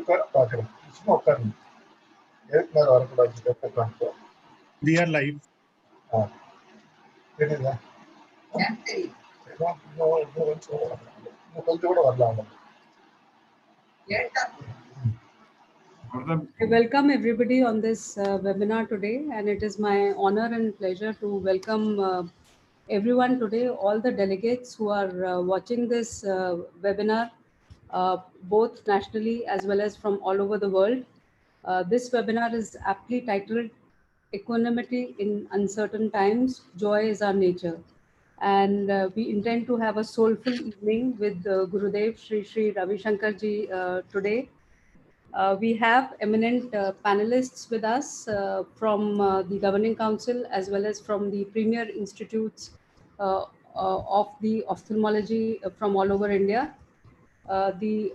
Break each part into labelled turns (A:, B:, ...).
A: We are live.
B: I welcome everybody on this webinar today, and it is my honor and pleasure to welcome everyone today, all the delegates who are watching this webinar, both nationally as well as from all over the world. This webinar is aptly titled Equanimity in Uncertain Times, Joy is Our Nature. And we intend to have a soulful evening with Gurudev Sri Ravi Shankar ji today. We have eminent panelists with us from the Governing Council as well as from the premier institutes of the ophthalmology from all over India. We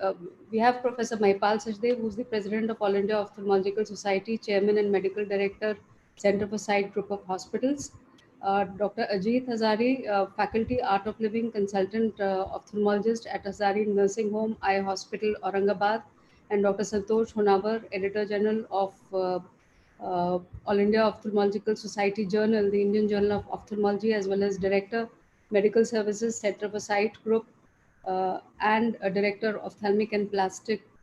B: have Professor Mahipal Sachdev, who is the President of All India Ophthalmological Society, Chairman and Medical Director, Center for Sight Group of Hospitals. Dr. Ajit Hazari, Faculty Art of Living Consultant Ophthalmologist at Hazari Nursing Home, Eye Hospital, Aurangabad, and Dr. Santosh Honawar, Editor General of All India Ophthalmological Society Journal, the Indian Journal of Ophthalmology, as well as Director, Medical Services, Center for Sight Group, and a Director of Ophthalmic and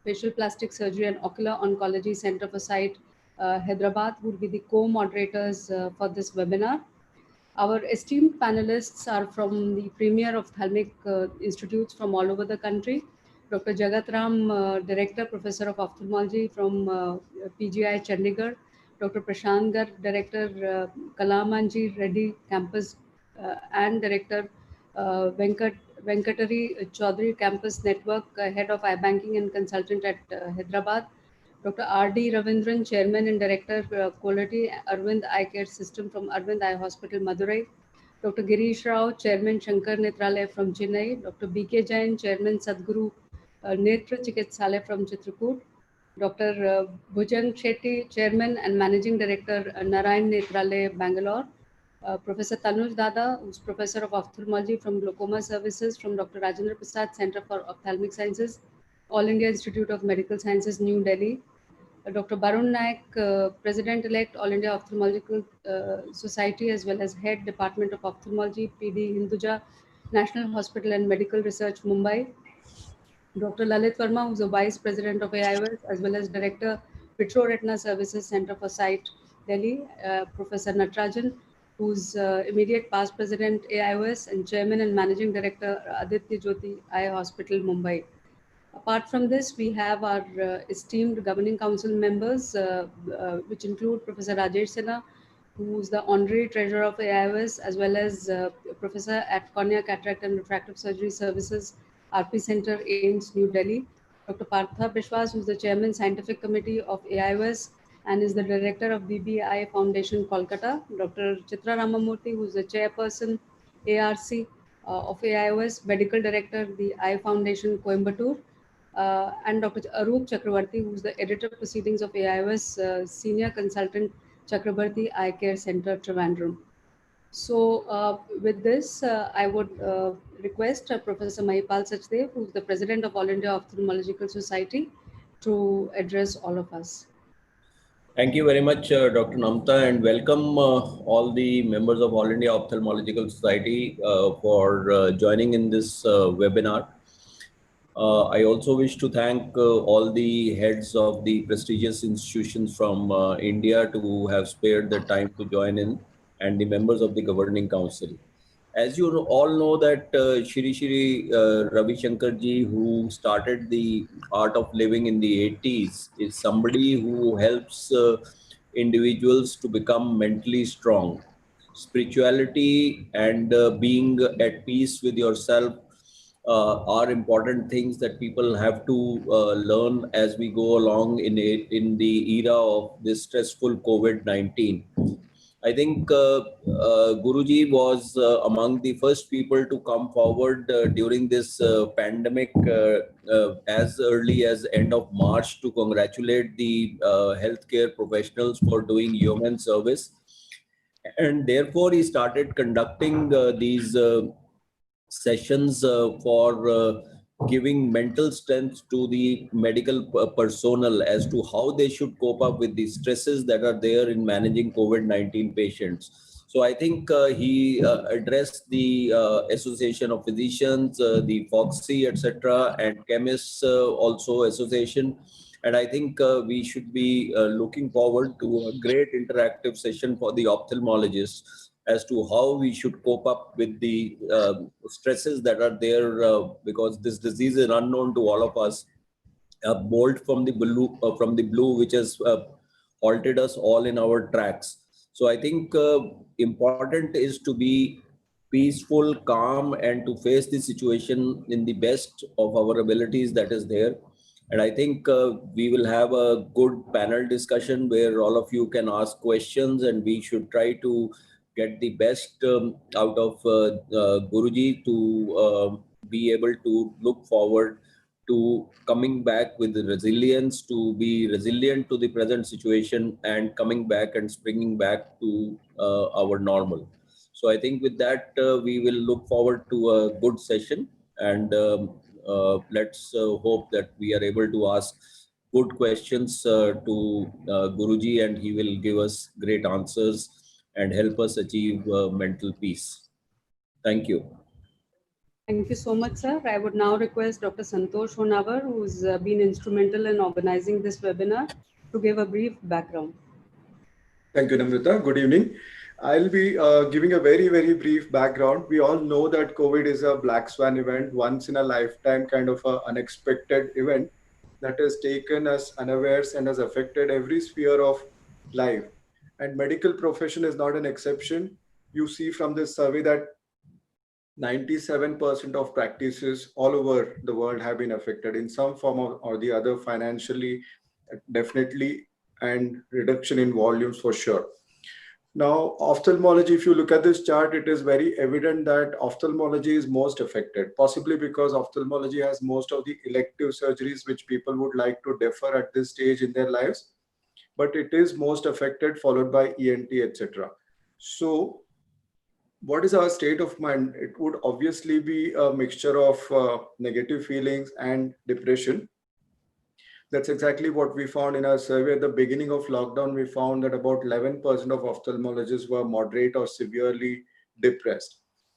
B: Facial Plastic Surgery and Ocular Oncology Center for Sight, Hyderabad, who will be the co-moderators for this webinar. Our esteemed panelists are from the premier ophthalmic institutes from all over the country. Dr. Jagat Ram, Director, Professor of Ophthalmology from PGI Chandigarh. Dr. Prashant Garg, Director, Kalamanji Reddy Campus and Director, Venkatari Chaudhary Campus Network, Head of iBanking and Consultant at Hyderabad. Dr. R.D. Ravindran, Chairman and Director, Quality Arvind Eye Care System from Arvind Eye Hospital, Madurai. Dr. Girish Rao, Chairman, Shankar Netralaya from Chennai. Dr. B.K. Jain, Chairman, Sadhguru Netra Chikitsalaya from Chitrakoot. Dr. Bhujang Shetty, Chairman and Managing Director, Narayan Netralaya, Bangalore. Professor Tanuj Dada, who's Professor of Ophthalmology from Glaucoma Services from Dr. Rajendra Prasad Center for Ophthalmic Sciences, All India Institute of Medical Sciences, New Delhi. Dr. Barun Naik, President-elect, All India Ophthalmological Society, as well as Head, Department of Ophthalmology, PD Hinduja, National Hospital and Medical Research, Mumbai. Dr. Lalit Verma, who's the Vice President of AIOS, as well as Director, Vitro Retina Services, Center for Sight, Delhi. Professor Natarajan, who's immediate past President, AIOS, and Chairman and Managing Director, Aditya Jyoti Eye Hospital, Mumbai. Apart from this, we have our esteemed Governing Council members, which include Professor Rajesh Sinha, who is the Honorary Treasurer of AIOS, as well as Professor at Cornea Cataract and Refractive Surgery Services, RP Center, AIMS, New Delhi. Dr. Partha Bishwas, who is the Chairman, Scientific Committee of AIOS, and is the Director of BBI Foundation, Kolkata. Dr. Chitra Ramamurthy, who is the Chairperson, ARC of AIOS, Medical Director, the Eye Foundation, Coimbatore. And Dr. Arup Chakravarti, who is the Editor Proceedings of AIOS, Senior Consultant, Chakravarti Eye Care Center, Trivandrum. So with this, I would request Professor Mahipal Sachdev, who is the President of All India Ophthalmological Society, to address all of us.
C: Thank you very much, Dr. Namta, and welcome all the members of All India Ophthalmological Society for joining in this webinar. I also wish to thank all the heads of the prestigious institutions from India to have spared the time to join in, and the members of the Governing Council. As you all know that Shri Ravi Shankar ji, who started the art of living in the 80s, is somebody who helps individuals to become mentally strong. Spirituality and being at peace with yourself are important things that people have to learn as we go along in the era of this stressful COVID-19. I think Guruji was among the first people to come forward during this pandemic as early as end of March to congratulate the healthcare professionals for doing human service. And therefore, he started conducting these sessions for giving mental strength to the medical personnel as to how they should cope up with the stresses that are there in managing COVID-19 patients. So I think he addressed the Association of Physicians, the FOXY, etc., and Chemists also association. And I think we should be looking forward to a great interactive session for the ophthalmologists as to how we should cope up with the stresses that are there, because this disease is unknown to all of us. A bolt from the blue, which has halted us all in our tracks. So I think important is to be peaceful, calm, and to face the situation in the best of our abilities that is there. And I think we will have a good panel discussion where all of you can ask questions, and we should try to get the best out of Guruji to be able to look forward to coming back with the resilience, to be resilient to the present situation, and coming back and springing back to our normal. So I think with that, we will look forward to a good session, and let's hope that we are able to ask good questions to Guruji, and he will give us great answers and help us achieve mental peace. Thank you.
B: Thank you so much, sir. I would now request Dr. Santosh Honavar, who's been instrumental in organizing this webinar, to give a brief background.
D: Thank you, Namrata. Good evening. I'll be giving a very, very brief background. We all know that COVID is a black swan event, once in a lifetime kind of an unexpected event that has taken us unawares and has affected every sphere of life. And medical profession is not an exception. You see from this survey that 97% of practices all over the world have been affected in some form or the other, financially, definitely, and reduction in volumes for sure. Now, ophthalmology, if you look at this chart, it is very evident that ophthalmology is most affected, possibly because ophthalmology has most of the elective surgeries which people would like to defer at this stage in their lives, but it is most affected, followed by ENT, etc. So what is our state of mind? It would obviously be a mixture of negative feelings and depression. That's exactly what we found in our survey. At the beginning of lockdown, we found that about 11% of ophthalmologists were moderate or severely depressed.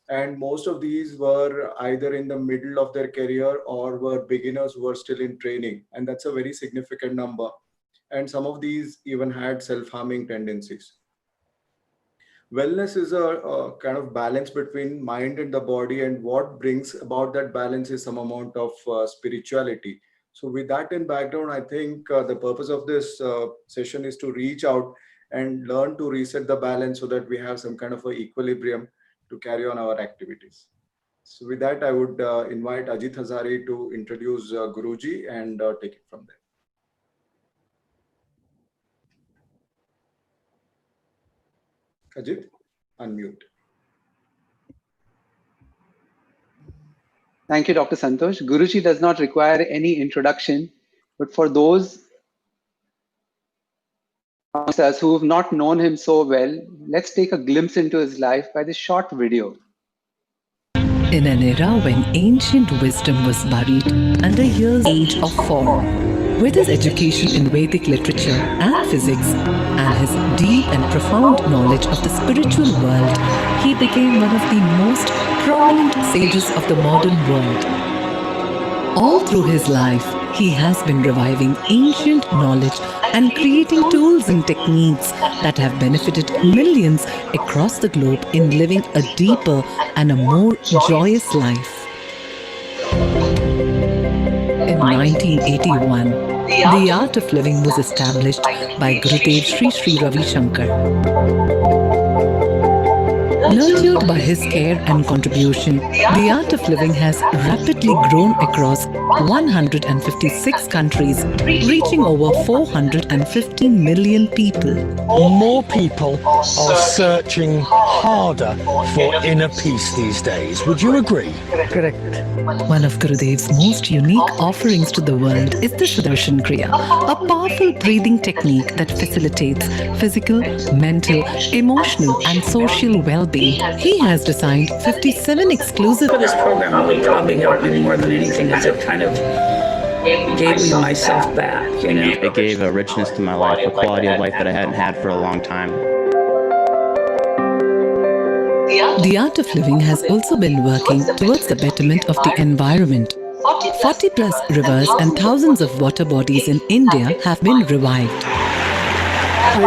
D: And most of these were either in the middle of their career or were beginners who were still in training. And that's a very significant number. And some of these even had self-harming tendencies. Wellness is a kind of balance between mind and the body, and what brings about that balance is some amount of spirituality. So with that in background, I think the purpose of this session is to reach out and learn to reset the balance so that we have some kind of an equilibrium to carry on our activities. So with that, I would invite Ajit Hazare to introduce Guruji and take it from there. Ajit, unmute.
E: Thank you, Dr. Santosh. Guruji does not require any introduction, but for those of us who have not known him so well, let's take a glimpse into his life by this short video.
F: In an era when ancient wisdom was buried under years age of 4, with his education in Vedic literature and physics and his deep and profound knowledge of the spiritual world, he became one of the most prominent sages of the modern world. All through his life, he has been reviving ancient knowledge and creating tools and techniques that have benefited millions across the globe in living a deeper and a more joyous life. In 1981, the art of living was established by Gurudev Sri Ravi Shankar. Nurtured by his care and contribution, the art of living has rapidly grown across 156 countries, reaching over 450 million people.
G: More people are searching harder for inner peace these days. Would you agree?
F: Correct. One of Gurudev's most unique offerings to the world is the Sudarshan Kriya, a powerful breathing technique that facilitates physical, mental, emotional, and social well-being. he has designed 57 exclusive.
H: For this program, what would probably help me more than anything is it kind of gave me myself back, you know.
I: It gave a richness to my life, a quality of life that I hadn't had for a long time.
F: The Art of Living has also been working towards the betterment of the environment. 40 plus rivers and thousands of water bodies in India have been revived.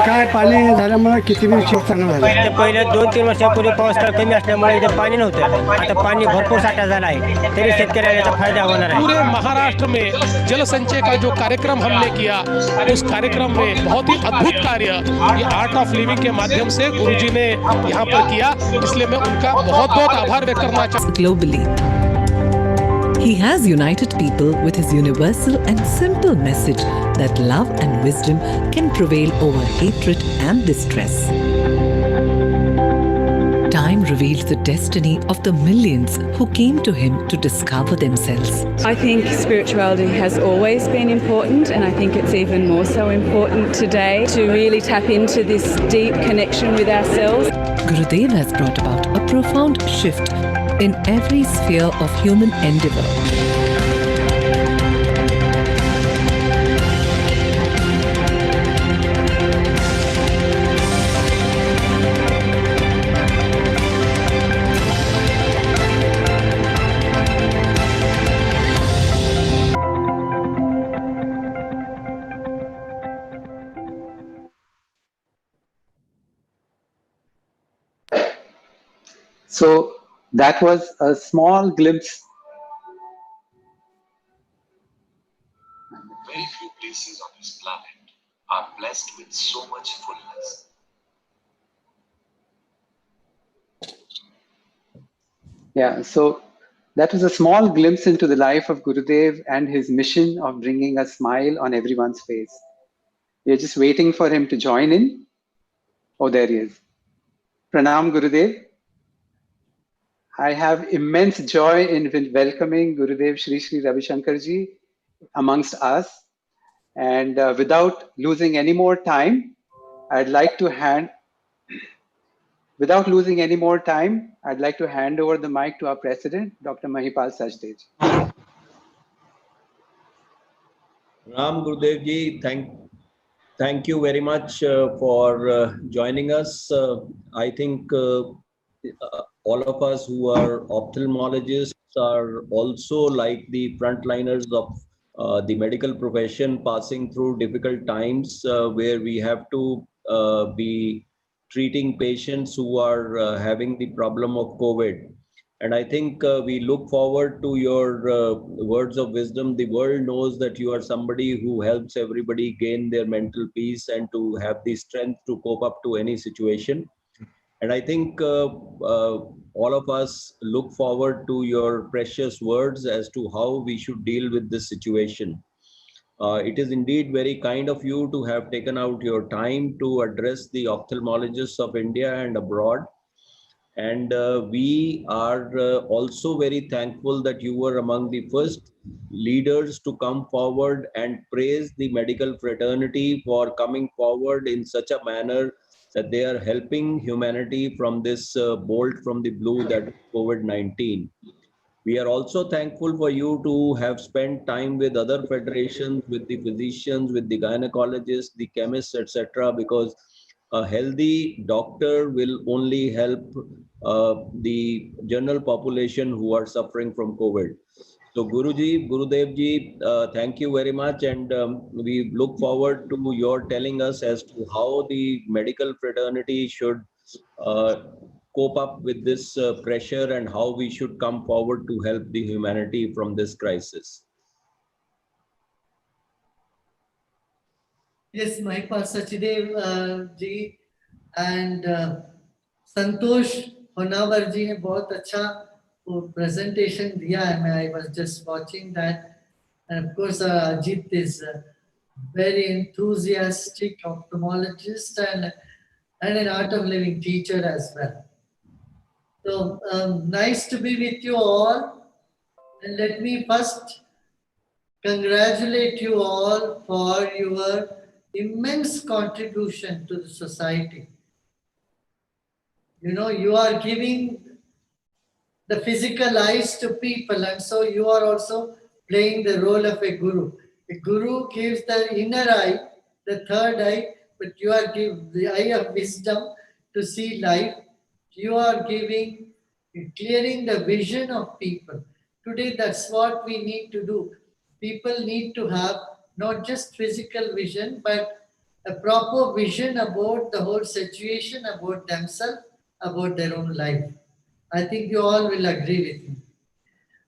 J: काय पाणी झाल्यामुळे किती विषय चांगला झाला.
K: पहिले 2-3 वर्षापूर्वी पाऊस कमी असल्यामुळे इथे पाणी नव्हतं. आता पाणी भरपूर साठा झाला आहे. तरी शेतकऱ्याला याचा फायदा होणार आहे.
L: पूरे महाराष्ट्र में जल संचय का जो कार्यक्रम हमने किया, उस कार्यक्रम में बहुत ही अद्भुत कार्य ये आर्ट ऑफ लिविंग के माध्यम से गुरुजी ने यहाँ पर किया, इसलिए मैं उनका बहुत-बहुत आभार व्यक्त करना चाहता हूँ.
F: Globally, he has united people with his universal and simple message that love and wisdom can prevail over hatred and distress. Time reveals the destiny of the millions who came to him to discover themselves.
M: I think spirituality has always been important, and I think it's even more so important today to really tap into this deep connection with ourselves.
F: Gurudev has brought about a profound shift in every sphere of human endeavor.
E: So that was a small glimpse.
N: Very few places on this planet are blessed with so much fullness.
E: Yeah, so that was a small glimpse into the life of Gurudev and his mission of bringing a smile on everyone's face. We're just waiting for him to join in. Oh, there he is. Pranam, Gurudev. I have immense joy in welcoming Gurudev Shri Shri Ravi Shankar ji amongst us. And without losing any more time, I'd like to hand over the mic to our president, Dr. Mahipal Sachdej.
C: Ram Gurudev ji, thank you very much for joining us. I think all of us who are ophthalmologists are also like the frontliners of the medical profession, passing through difficult times where we have to be treating patients who are having the problem of COVID. And I think we look forward to your words of wisdom. The world knows that you are somebody who helps everybody gain their mental peace and to have the strength to cope up to any situation. And I think all of us look forward to your precious words as to how we should deal with this situation. It is indeed very kind of you to have taken out your time to address the ophthalmologists of India and abroad. And we are also very thankful that you were among the first leaders to come forward and praise the medical fraternity for coming forward in such a manner that they are helping humanity from this bolt from the blue that COVID-19. We are also thankful for you to have spent time with other federations, with the physicians, with the gynecologists, the chemists, etc., because a healthy doctor will only help the general population who are suffering from COVID. So Gurudev ji, thank you very much. And we look forward to your telling us as to how the medical fraternity should cope up with this pressure and how we should come forward to help the humanity from this crisis.
O: Yes, Mahipal Sachdev ji and Santosh Honavar ji ने बहुत अच्छा presentation दिया है. I was just watching that, and of course Ajit is a very enthusiastic ophthalmologist and an art of living teacher as well. So nice to be with you all, and let me first congratulate you all for your immense contribution to the society. you are giving the physical eyes to people, and so you are also playing the role of a guru. A guru gives the inner eye, the third eye, but you are giving the eye of wisdom to see life. You are clearing the vision of people. Today, that's what we need to do. People need to have not just physical vision, but a proper vision about the whole situation, about themselves, about their own life. I think you all will agree with me.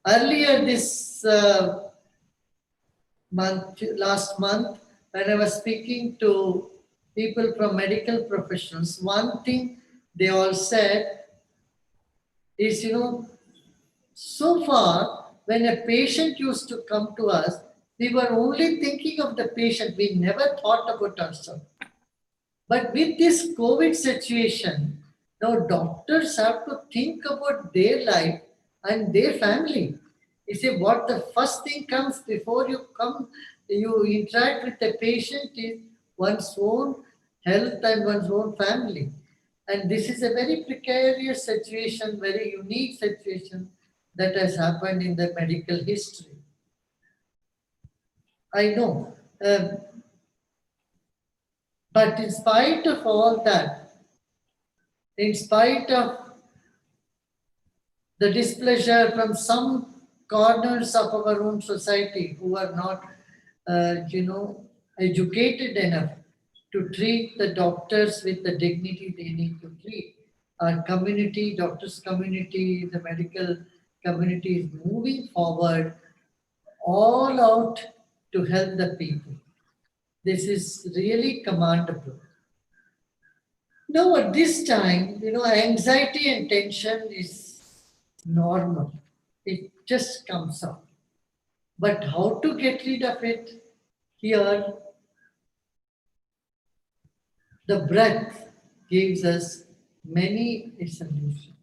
O: Earlier this last month, when I was speaking to people from medical professionals, one thing they all said is, so far, when a patient used to come to us, we were only thinking of the patient. We never thought about ourselves. But with this COVID situation, now doctors have to think about their life and their family. You see, what the first thing comes before you interact with the patient is one's own health and one's own family. And this is a very precarious situation, very unique situation that has happened in the medical history. I know. But in spite of all that, in spite of the displeasure from some corners of our own society who are not, educated enough to treat the doctors with the dignity they need to treat, our community, doctors community, the medical community is moving forward all out to help the people. This is really commendable. Now at this time, anxiety and tension is normal. It just comes up. But how to get rid of it? Here, the breath gives us many solutions.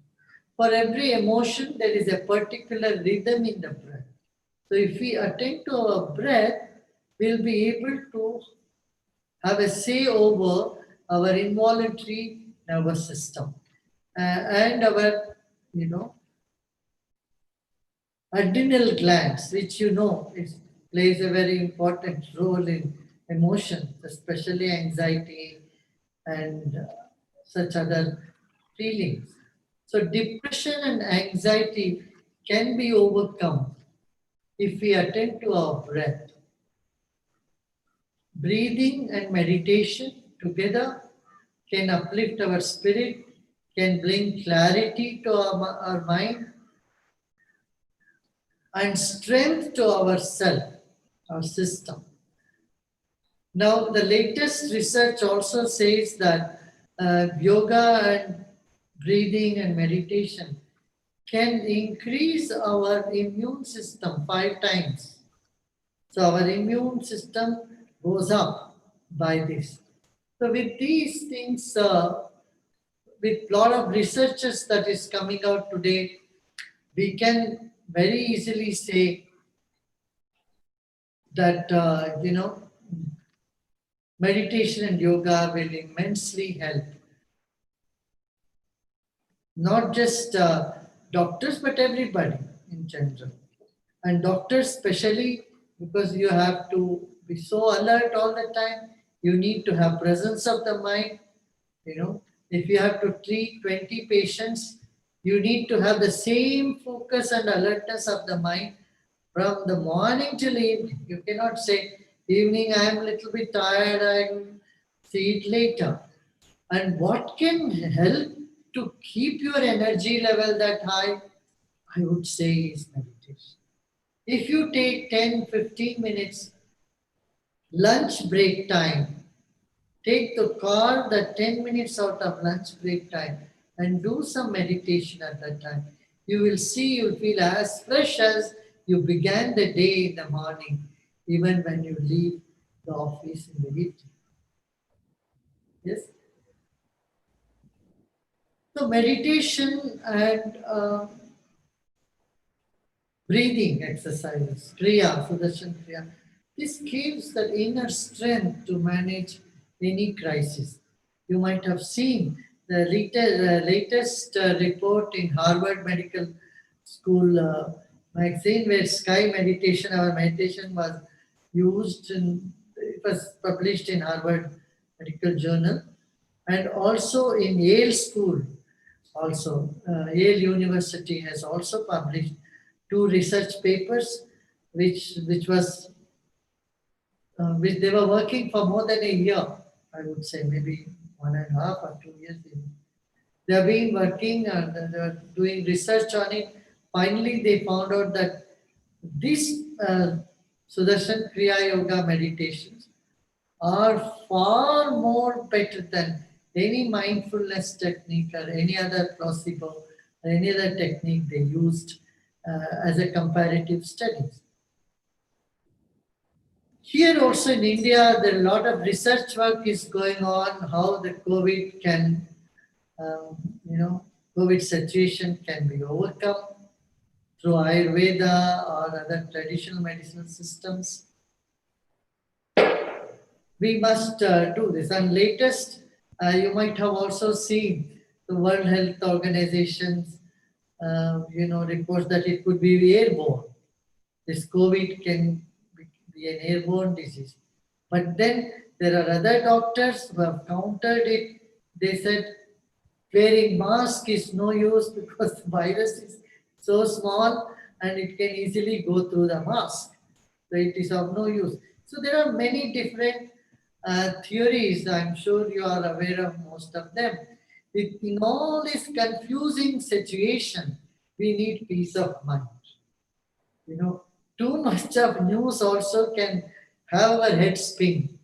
O: For every emotion, there is a particular rhythm in the breath. So if we attend to our breath, we'll be able to have a say over our involuntary nervous system and our, adrenal glands, which plays a very important role in emotions, especially anxiety and such other feelings. So depression and anxiety can be overcome if we attend to our breath. Breathing and meditation together can uplift our spirit, can bring clarity to our mind and strength to our self, our system. Now, the latest research also says that yoga and breathing and meditation can increase our immune system 5 times. So our immune system goes up by this. So with these things, with a lot of researches that is coming out today, we can very easily say that, meditation and yoga will immensely help. Not just doctors, but everybody in general. And doctors especially, because you have to be so alert all the time. You need to have presence of the mind. If you have to treat 20 patients, you need to have the same focus and alertness of the mind from the morning till evening. You cannot say, evening I am a little bit tired, I will see it later. And what can help to keep your energy level that high? I would say is meditation. If you take 10-15 minutes lunch break time, take the 10 minutes out of lunch break time and do some meditation at that time. You will see, you will feel as fresh as you began the day in the morning, even when you leave the office in the evening. Yes? So meditation and breathing exercises, Kriya, Sudarshan Kriya, this gives the inner strength to manage any crisis. You might have seen the latest report in Harvard Medical School magazine, where Sky Meditation, our meditation was used, it was published in Harvard Medical Journal, and also in Yale School. Also, Yale University has also published 2 research papers, which they were working for more than a year. I would say maybe 1.5 or 2 years. They have been working and they are doing research on it. Finally, they found out that these Sudarshan Kriya Yoga meditations are far more better than any mindfulness technique or any other placebo or any other technique they used as a comparative studies. Here also in India, there are a lot of research work is going on how the COVID can, COVID situation can be overcome through Ayurveda or other traditional medicinal systems. We must do this. And latest, you might have also seen the World Health Organization's, reports that it could be airborne. This COVID can be an airborne disease. But then there are other doctors who have countered it. They said wearing mask is no use because the virus is so small and it can easily go through the mask. So it is of no use. So there are many different theories. I'm sure you are aware of most of them. In all this confusing situation, we need peace of mind. Too much of news also can have our head spin.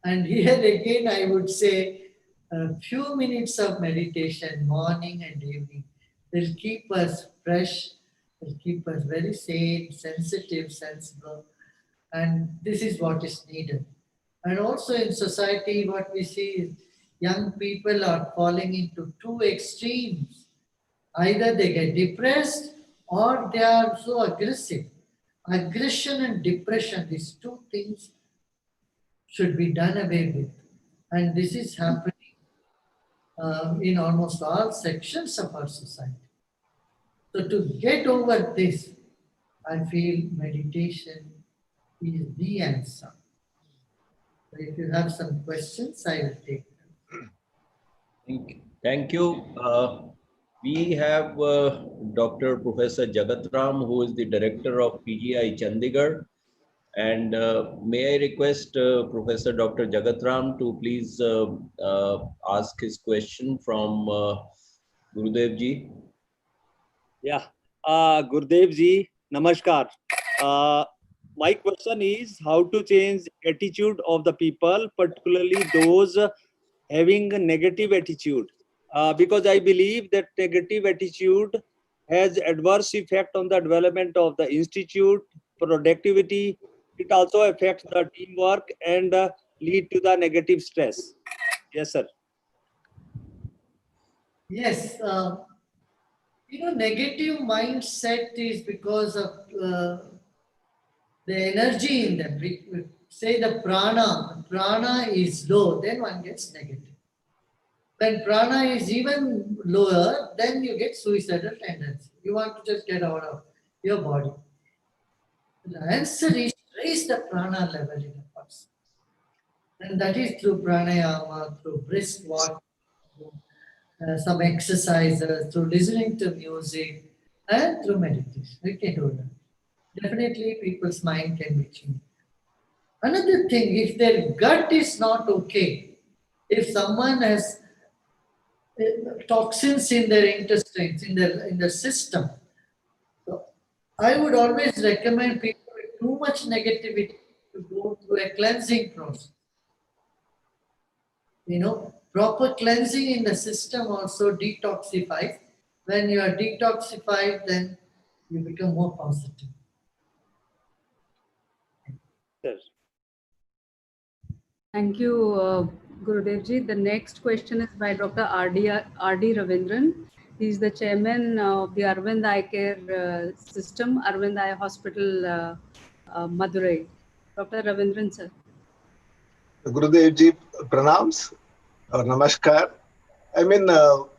O: And here again, I would say a few minutes of meditation, morning and evening, will keep us fresh, will keep us very sane, sensitive, sensible. And this is what is needed. And also in society, what we see is young people are falling into 2 extremes. Either they get depressed or they are so aggressive. Aggression and depression, these 2 things should be done away with. And this is happening in almost all sections of our society. So to get over this, I feel meditation is the answer. So if you have some questions, I will take them.
C: Thank you. We have Dr. Professor Jagatram, who is the director of PGI Chandigarh. And may I request Professor Dr. Jagatram to please ask his question from Gurudev ji.
P: Yeah, Gurudev ji, namaskar. My question is how to change attitude of the people, particularly those having a negative attitude. Because I believe that negative attitude has adverse effect on the development of the institute, productivity. It also affects the teamwork and lead to the negative stress. Yes, sir.
O: Yes, negative mindset is because of the energy in them. We say the prana is low, then one gets negative. When prana is even lower, then you get suicidal tendency. You want to just get out of your body. The answer is raise the prana level in a person. And that is through pranayama, through brisk walk, some exercises, through listening to music, and through meditation. We can do that. Definitely people's mind can be changed. Another thing, if their gut is not okay, if someone has toxins in their intestines, in their system, so I would always recommend people with too much negativity to go through a cleansing process. Proper cleansing in the system also detoxifies. When you are detoxified, then you become more positive.
P: Yes.
B: Thank you, Gurudev ji. The next question is by Dr. R.D. Ravindran. He is the chairman of the Arvind Eye Care System, Arvind Eye Hospital, Madurai. Dr. Ravindran, sir.
Q: Gurudev ji, pranams or namaskar. Anybody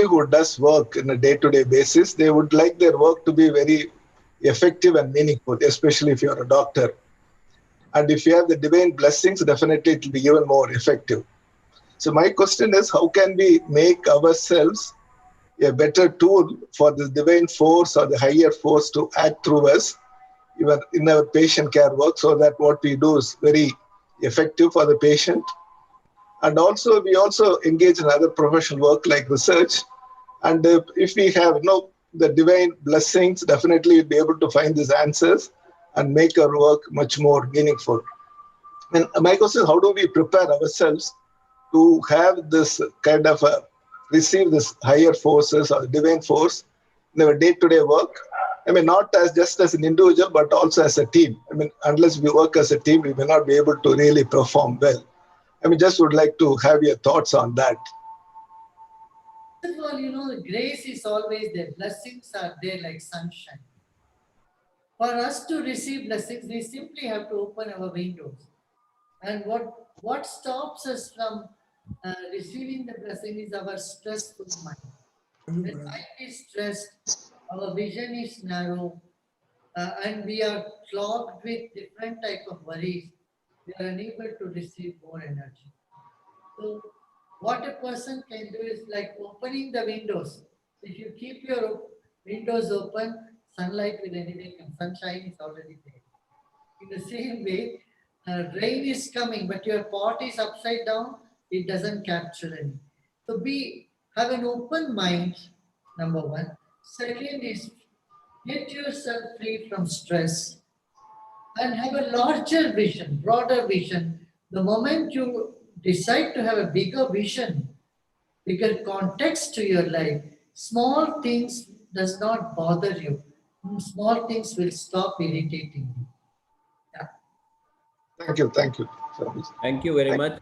Q: who does work in a day-to-day basis, they would like their work to be very effective and meaningful, especially if you're a doctor. And if you have the divine blessings, definitely it will be even more effective. So my question is, how can we make ourselves a better tool for the divine force or the higher force to act through us, even in our patient care work, so that what we do is very effective for the patient? And also, we also engage in other professional work like research. And if we have the divine blessings, definitely we'll be able to find these answers and make our work much more meaningful. And my question is, how do we prepare ourselves to have this kind of receive this higher forces or divine force in our day-to-day work? Not as just as an individual, but also as a team. Unless we work as a team, we may not be able to really perform well. Just would like to have your thoughts on that.
O: First of all, grace is always there. Blessings are there like sunshine. For us to receive blessings, we simply have to open our windows. And what stops us from receiving the blessing is our stressful mind. When mind is stressed, our vision is narrow, and we are clogged with different type of worries. We are unable to receive more energy. So what a person can do is like opening the windows. If you keep your windows open, sunlight will anyway come. Sunshine is already there. In the same way, rain is coming, but your pot is upside down, it doesn't capture any. So have an open mind, number one. Second is get yourself free from stress and have a larger vision, broader vision. The moment you decide to have a bigger vision, bigger context to your life, small things does not bother you. Small things will stop irritating you.
Q: Thank you.
C: Thank you very much.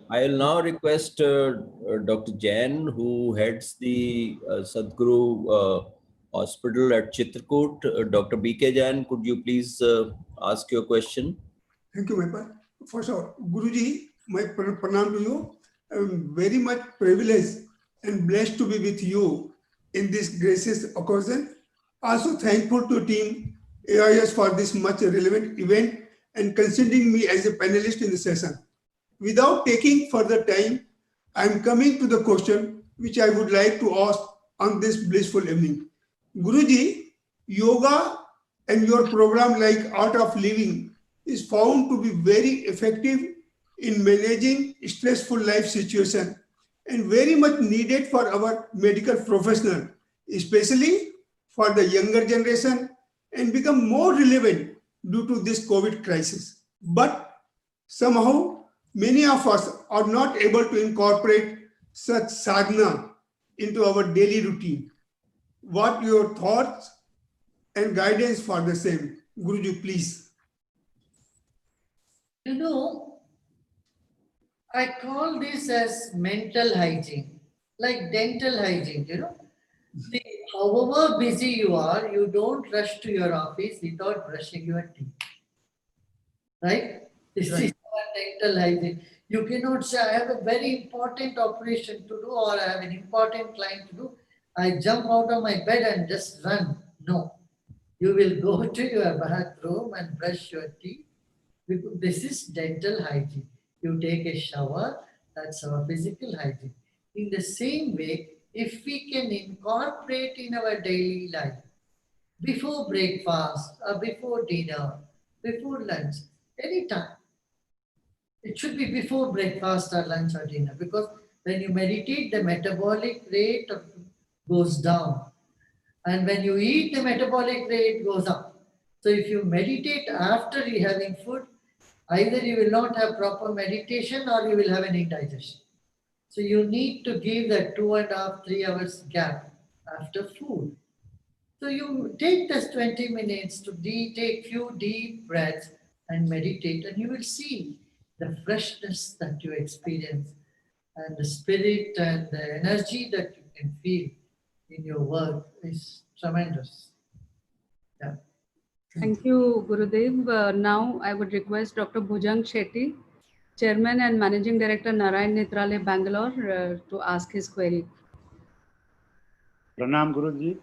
C: I will now request Dr. Jain, who heads the Sadhguru Hospital at Chitrakoot. Dr. B.K. Jain, could you please ask your question?
J: Thank you, Mehpa. First of all, Guruji, my pranam to you. I'm very much privileged and blessed to be with you in this gracious occasion. Also thankful to Team AIS for this much relevant event and considering me as a panelist in the session. Without taking further time, I am coming to the question which I would like to ask on this blissful evening. Guruji, yoga and your program like Art of Living is found to be very effective in managing stressful life situation and very much needed for our medical professional, especially for the younger generation, and become more relevant due to this COVID crisis. But somehow many of us are not able to incorporate such sadhana into our daily routine. What your thoughts and guidance for the same? Guruji, please.
O: I call this as mental hygiene, like dental hygiene, However busy you are, you don't rush to your office without brushing your teeth. Right? This is our dental hygiene. You cannot say, I have a very important operation to do or I have an important client to do. I jump out of my bed and just run. No. You will go to your bathroom and brush your teeth. This is dental hygiene. You take a shower, that's our physical hygiene. In the same way, if we can incorporate in our daily life, before breakfast or before dinner, before lunch, anytime. It should be before breakfast or lunch or dinner, because when you meditate, the metabolic rate goes down. And when you eat, the metabolic rate goes up. So if you meditate after you having food, either you will not have proper meditation or you will have an indigestion. So you need to give that 2.5, 3 hours gap after food. So you take this 20 minutes to take few deep breaths and meditate, and you will see the freshness that you experience and the spirit and the energy that you can feel in your work is tremendous. Yeah.
B: Thank you, Gurudev. Now I would request Dr. Bhujang Shetty Chairman and Managing Director Narayan Netrale, Bangalore, to ask his query.
R: Pranam Guruji.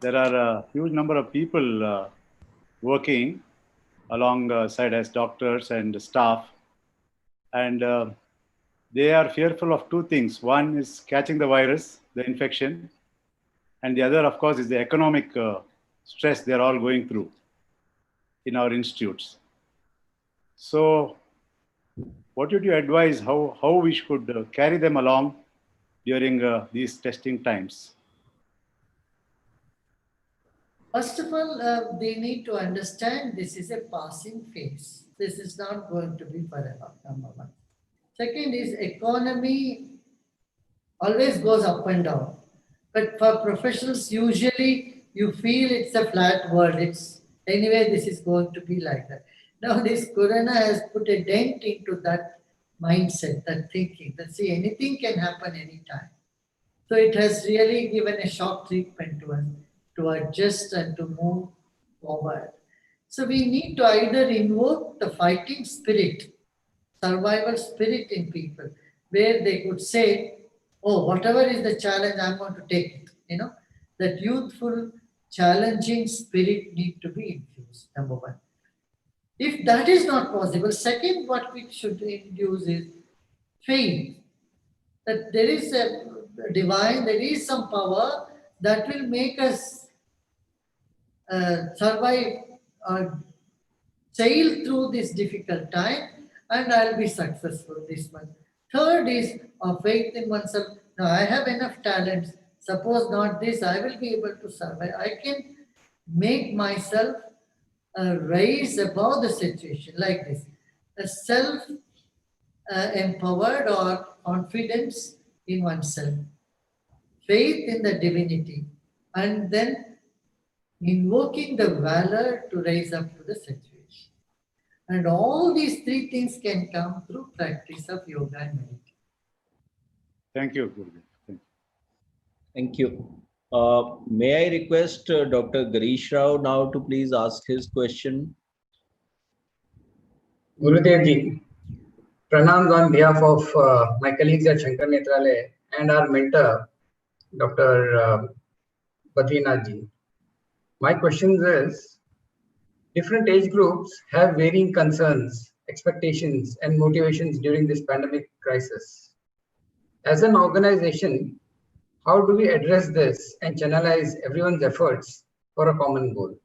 R: There are a huge number of people working alongside as doctors and staff, and they are fearful of two things. One is catching the virus, the infection, and the other, of course, is the economic stress they are all going through in our institutes. So what would you advise how we should carry them along during these testing times?
O: First of all, they need to understand this is a passing phase. This is not going to be forever, number one. Second is economy always goes up and down. But for professionals, usually you feel it's a flat world. It's anyway, this is going to be like that. Now this corona has put a dent into that mindset, that thinking, that see, anything can happen anytime. So it has really given a shock treatment to us to adjust and to move forward. So we need to either invoke the fighting spirit, survival spirit in people, where they could say, oh, whatever is the challenge, I'm going to take it. That youthful, challenging spirit need to be infused, number one. If that is not possible, second, what we should induce is faith, that there is a divine, there is some power that will make us survive or sail through this difficult time, and I'll be successful this month. Third is a faith in oneself. Now I have enough talents. Suppose not this, I will be able to survive. I can make myself rise above the situation like this. A self-empowered or confidence in oneself. Faith in the divinity. And then invoking the valor to rise up to the situation. And all these three things can come through practice of yoga and meditation.
R: Thank you, Gurudev.
C: Thank you. May I request Dr. Girish Rao now to please ask his question?
S: Gurudev ji, pranams on behalf of my colleagues at Shankar Netrale and our mentor, Dr. Badrinath ji. My question is, different age groups have varying concerns, expectations, and motivations during this pandemic crisis. As an organization, how do we address this and channelize everyone's efforts for a common goal?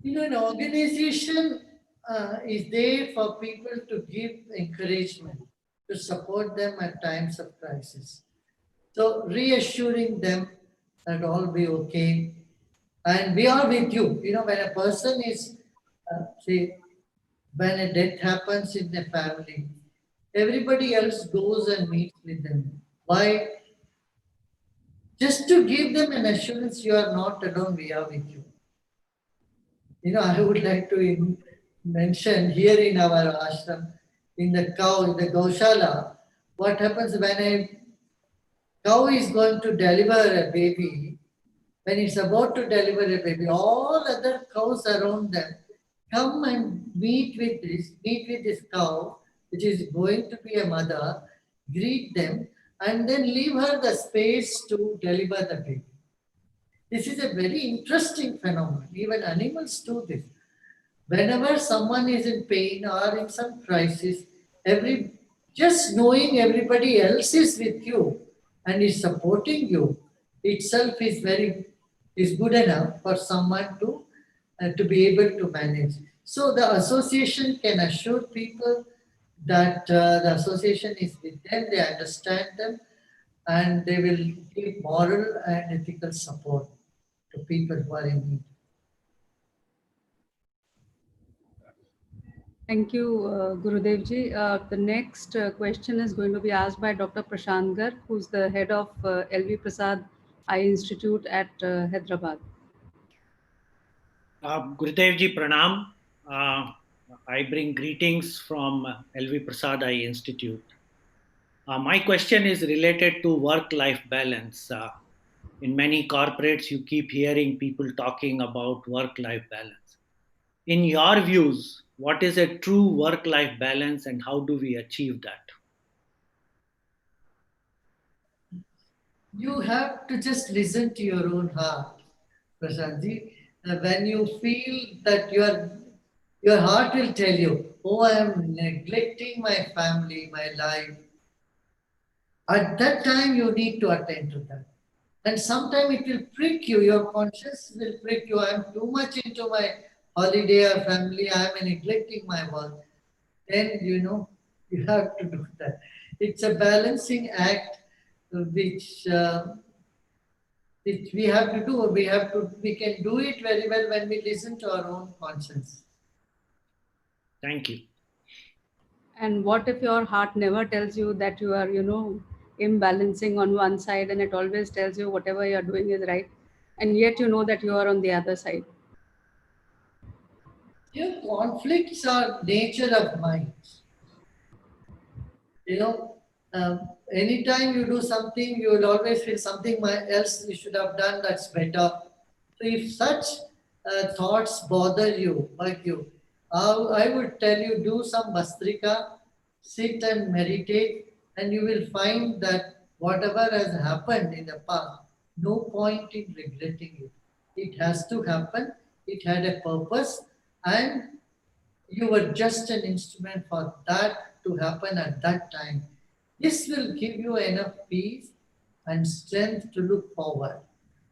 O: An organization is there for people to give encouragement, to support them at times of crisis. So reassuring them that all be okay. And we are with you. When a person is, say, when a death happens in the family, everybody else goes and meets with them. Why? Just to give them an assurance you are not alone, we are with you. I would like to mention here in our ashram, in the Gaushala, what happens when a cow is going to deliver a baby, when it's about to deliver a baby, all other cows around them come and meet with this cow, which is going to be a mother, greet them, and then leave her the space to deliver the baby. This is a very interesting phenomenon. Even animals do this. Whenever someone is in pain or in some crisis, just knowing everybody else is with you and is supporting you itself is good enough for someone to be able to manage. So the association can assure people that the association is with them, they understand them, and they will give moral and ethical support to people who are in need.
B: Thank you, Gurudev ji. The next question is going to be asked by Dr. Prashant Garg, who's the head of LV Prasad Eye Institute at Hyderabad.
T: Gurudev ji, pranam. I bring greetings from LV Prasad Eye Institute. My question is related to work-life balance. In many corporates, you keep hearing people talking about work-life balance. In your views, what is a true work-life balance and how do we achieve that?
O: You have to just listen to your own heart, Prashantji. When you feel that your heart will tell you, oh, I am neglecting my family, my life. At that time, you need to attend to that. And sometimes it will prick you, your conscience will prick you. I am too much into my holiday or family, I am neglecting my work. Then, you have to do that. It's a balancing act which we have to do. We can do it very well when we listen to our own conscience.
T: Thank you.
B: And what if your heart never tells you that you are, imbalancing on one side, and it always tells you whatever you're doing is right, and yet you know that you are on the other side?
O: Your conflicts are nature of mind. Anytime you do something, you will always feel something else you should have done that's better. So if such thoughts bother you, bug you, I would tell you do some bastrika, sit and meditate, and you will find that whatever has happened in the past, no point in regretting it. It has to happen. It had a purpose, and you were just an instrument for that to happen at that time. This will give you enough peace and strength to look forward.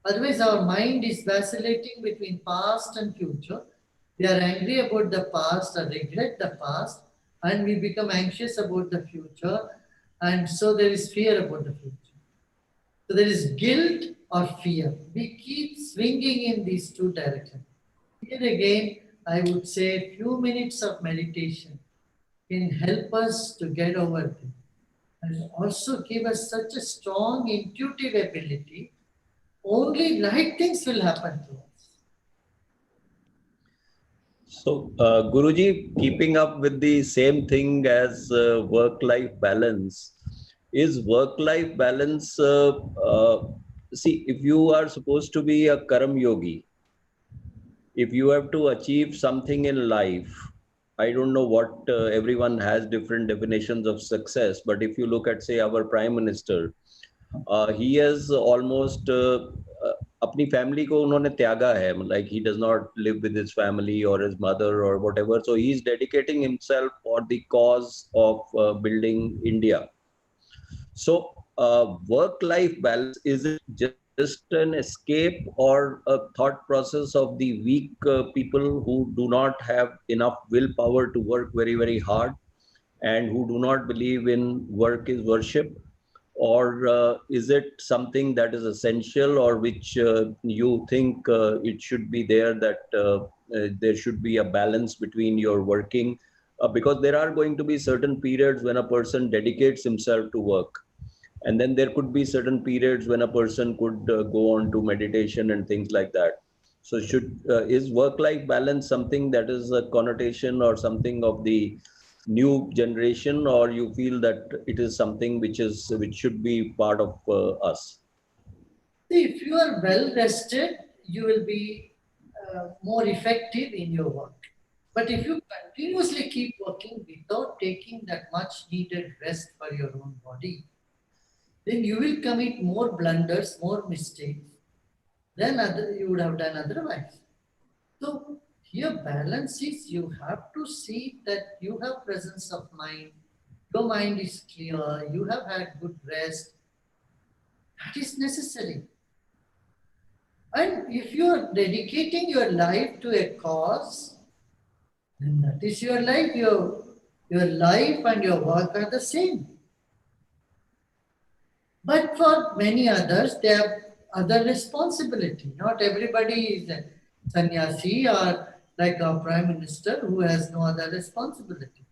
O: Otherwise, our mind is vacillating between past and future. We are angry about the past or regret the past, and we become anxious about the future, and so there is fear about the future. So there is guilt or fear. We keep swinging in these two directions. Here again, I would say a few minutes of meditation can help us to get over this and also give us such a strong intuitive ability. Only right things will happen to us.
C: So, Guruji, keeping up with the same thing as work-life balance, is work-life balance, see, if you are supposed to be a Karam Yogi, if you have to achieve something in life, I don't know what everyone has different definitions of success, but if you look at, say, our Prime Minister, he has almost अपनी family को उन्होंने त्यागा है, like he does not live with his family or his mother or whatever, so he is dedicating himself for the cause of building India. So work-life balance, is it just an escape or a thought process of the weak people who do not have enough willpower to work very, very hard and who do not believe in work is worship? Or is it something that is essential, or which you think it should be there, that there should be a balance between your working? Because there are going to be certain periods when a person dedicates himself to work. And then there could be certain periods when a person could go on to meditation and things like that. So is work-life balance something that is a connotation or something of the new generation, or you feel that it is something which should be part of us?
O: See, if you are well rested, you will be more effective in your work. But if you continuously keep working without taking that much needed rest for your own body, then you will commit more blunders, more mistakes than you would have done otherwise. So here balance is, you have to see that you have presence of mind, your mind is clear, you have had good rest. That is necessary. And if you are dedicating your life to a cause, then that is your life. Your life and your work are the same. But for many others, they have other responsibility. Not everybody is a sannyasi or like our Prime Minister who has no other responsibility.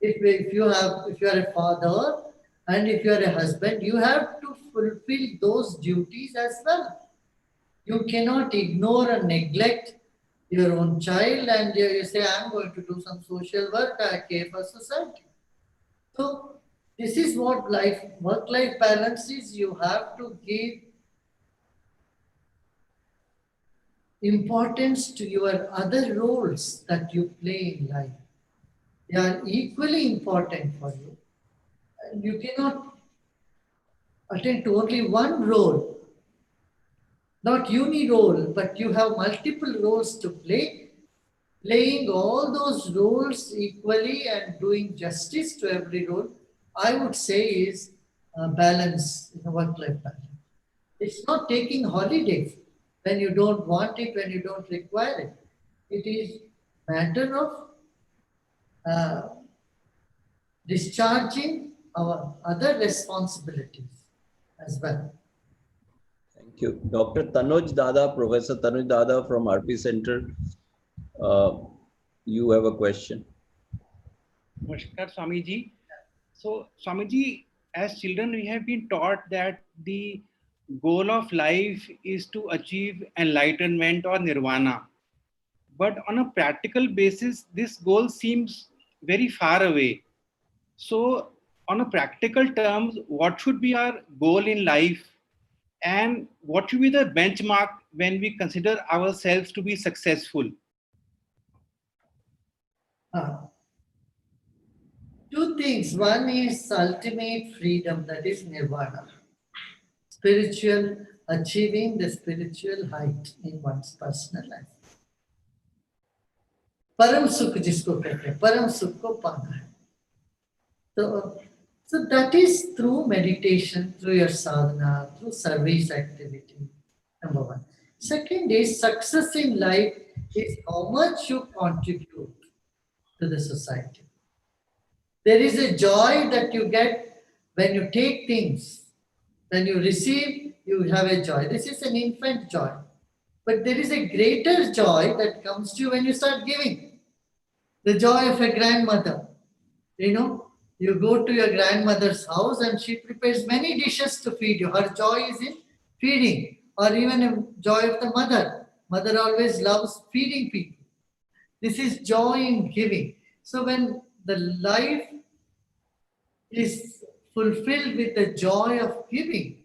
O: If you are a father and if you are a husband, you have to fulfill those duties as well. You cannot ignore and neglect your own child and you say, I'm going to do some social work, I care for society. So this is what work-life balance is. You have to give importance to your other roles that you play in life. They are equally important for you. And you cannot attend to only one role, not uni role, but you have multiple roles to play. Playing all those roles equally and doing justice to every role, I would say is a balance in a work-life balance. It's not taking holidays when you don't want it, when you don't require it. It is matter of discharging our other responsibilities as well.
C: Thank you. Dr. Tanuj Dada, Professor Tanuj Dada from RP Center. You have a question.
U: Namaskar, Swamiji. So, Swamiji, as children, we have been taught that the goal of life is to achieve enlightenment or nirvana. But on a practical basis, this goal seems very far away. So, on a practical terms, what should be our goal in life? And what should be the benchmark when we consider ourselves to be successful?
O: Two things. One is ultimate freedom, that is nirvana. Spiritual, achieving the spiritual height in one's personal life. परम सुख जिसको कहते हैं, परम सुख को पाना है. So that is through meditation, through your sadhana, through service activity, number one. Second is success in life is how much you contribute to the society. There is a joy that you get when you take things. When you receive, you have a joy. This is an infant joy. But there is a greater joy that comes to you when you start giving. The joy of a grandmother. You know, you go to your grandmother's house and she prepares many dishes to feed you. Her joy is in feeding, or even a joy of the mother. Mother always loves feeding people. This is joy in giving. So when the life is fulfilled with the joy of giving,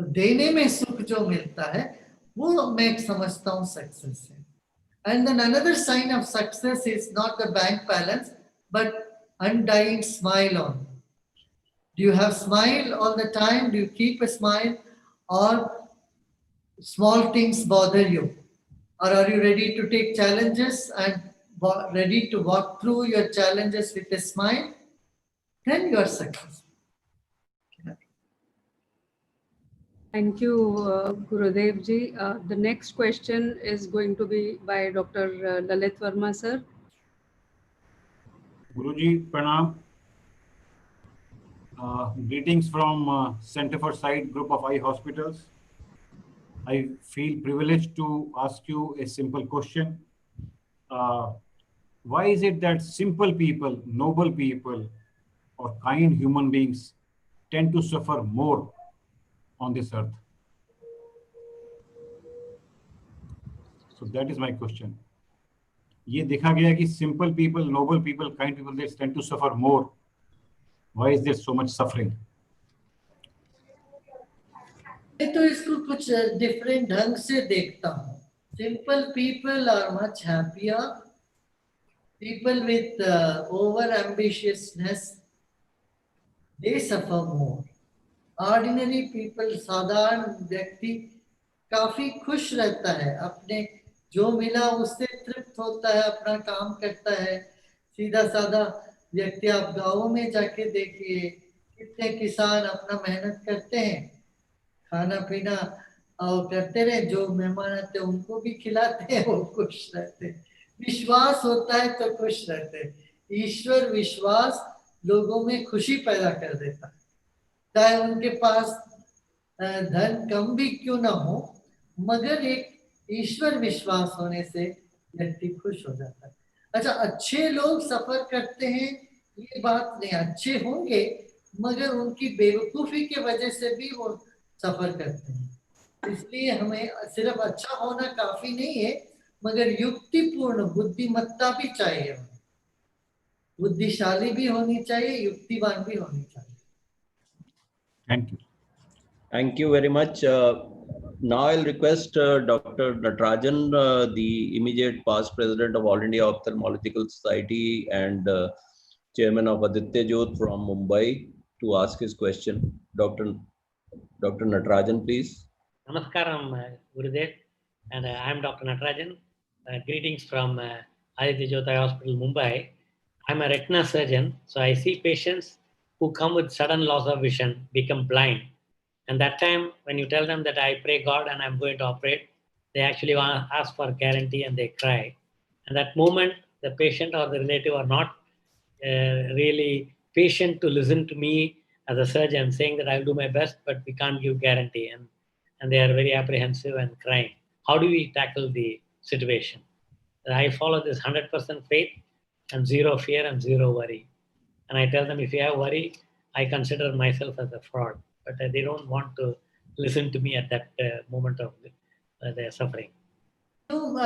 O: देने में सुख जो मिलता है वो मैं समझता हूँ सक्सेस है. And then another sign of success is not the bank balance, but undying smile on you. Do you have smile all the time? Do you keep a smile? Or small things bother you? Or are you ready to take challenges and ready to walk through your challenges with a smile? Then you are successful.
B: Thank you, Gurudev ji. The next question is going to be by Dr. Lalit Verma, sir.
V: Guruji, Pranam. Greetings from Center for Sight Group of Eye Hospitals. I feel privileged to ask you a simple question. Why is it that simple people, noble people, or kind human beings tend to suffer more on this earth? So that is my question. ये देखा गया कि simple people, noble people, kind people, they tend to suffer more. Why is there so much suffering?
O: मैं तो इसको कुछ different ढंग से देखता हूँ. Simple people are much happier. People with over ambitiousness, they suffer more. Ordinary people, साधारण व्यक्ति काफी खुश रहता है, अपने जो मिला उससे तृप्त होता है, अपना काम करता है. सीधा साधा व्यक्ति आप गाँवों में जाके देखिए, कितने किसान अपना मेहनत करते हैं, खाना पीना और करते रहे, जो मेहमान आते हैं उनको भी खिलाते हैं, वो खुश रहते हैं. विश्वास होता है तो खुश रहते हैं. ईश्वर विश्वास लोगों में खुशी पैदा कर देता है. चाहे उनके पास धन कम भी क्यों ना हो, मगर एक ईश्वर विश्वास होने से व्यक्ति खुश हो जाता है. अच्छा, अच्छे लोग सफर करते हैं ये बात नहीं, अच्छे होंगे मगर उनकी बेवकूफी के वजह से भी वो सफर करते हैं. इसलिए हमें सिर्फ अच्छा होना काफी नहीं है, मगर युक्तिपूर्ण बुद्धिमत्ता भी चाहिए. बुद्धिशाली भी होनी चाहिए, युक्तिवान भी होनी चाहिए.
V: Thank you.
C: Thank you very much. Now I'll request Dr. Natarajan, the immediate past president of All India Ophthalmological Society and chairman of Aditya Jyot from Mumbai, to ask his question. Dr. Natarajan, please.
A: Namaskaram, Gurudev, and I am Dr. Natarajan. Greetings from Aditya Jyot Hospital, Mumbai. I'm a retina surgeon, so I see patients who come with sudden loss of vision, become blind. And that time, when you tell them that I pray God and I'm going to operate, they actually want to ask for guarantee and they cry. And that moment, the patient or the relative are not really patient to listen to me as a surgeon saying that I'll do my best, but we can't give guarantee. And they are very apprehensive and crying. How do we tackle the situation? I follow this 100% faith and zero fear and zero worry. And I tell them, if you have worry, I consider myself as a fraud. But they don't want to listen to me at that moment of their suffering.
O: No,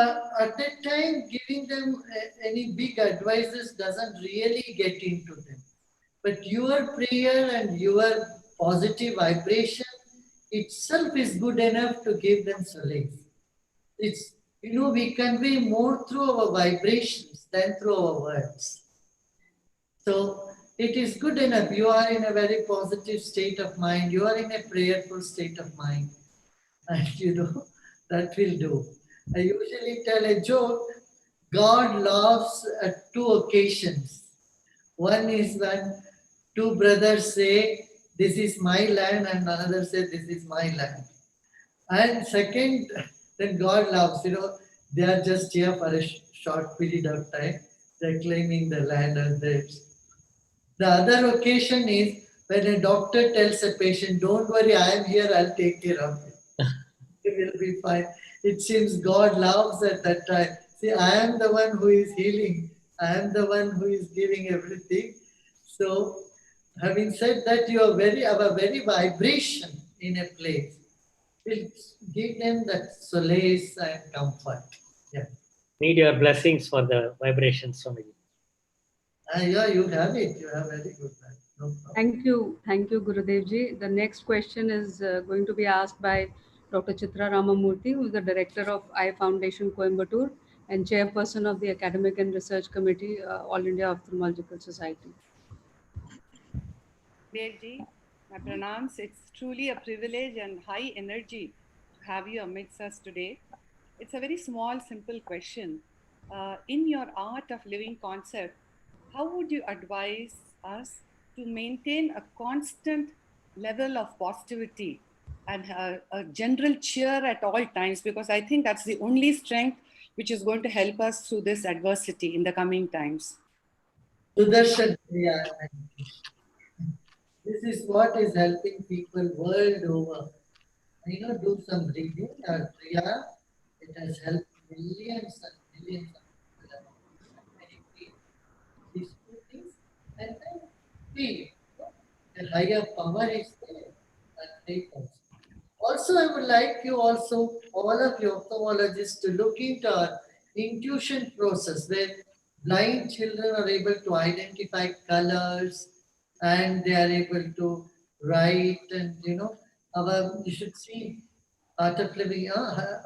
O: at that time, giving them any big advices doesn't really get into them. But your prayer and your positive vibration itself is good enough to give them solace. It's, we convey more through our vibrations than through our words. So it is good enough. You are in a very positive state of mind. You are in a prayerful state of mind. And that will do. I usually tell a joke. God laughs at two occasions. One is when two brothers say, this is my land, and another says, this is my land. And second, then God laughs. They are just here for a short period of time. They're claiming the land as theirs. The other occasion is when a doctor tells a patient, don't worry, I am here, I'll take care of you. It will be fine. It seems God laughs at that time. See, I am the one who is healing. I am the one who is giving everything. So, having said that, our very vibration in a place will give them that solace and comfort. Yeah.
A: Need your blessings for the vibrations, Swamiji.
O: Yeah, you have it. You have very good. No problem.
B: Thank you, Gurudev ji. The next question is going to be asked by Dr. Chitra Ramamurthy, who is the director of Eye Foundation, Coimbatore, and chairperson of the Academic and Research Committee, All India Ophthalmological Society.
D: Devji, my pranams. It's truly a privilege and high energy to have you amidst us today. It's a very small, simple question. In your art of living concept, how would you advise us to maintain a constant level of positivity and a general cheer at all times? Because I think that's the only strength which is going to help us through this adversity in the coming times.
O: Sudarshan Kriya. This is what is helping people world over. Do some review or Kriya. It has helped millions and millions of people. These two things, and then feel the higher power is there. That take also, I would like you also, all of you ophthalmologists, to look into our intuition process where blind children are able to identify colors and they are able to write, and you should see art of living.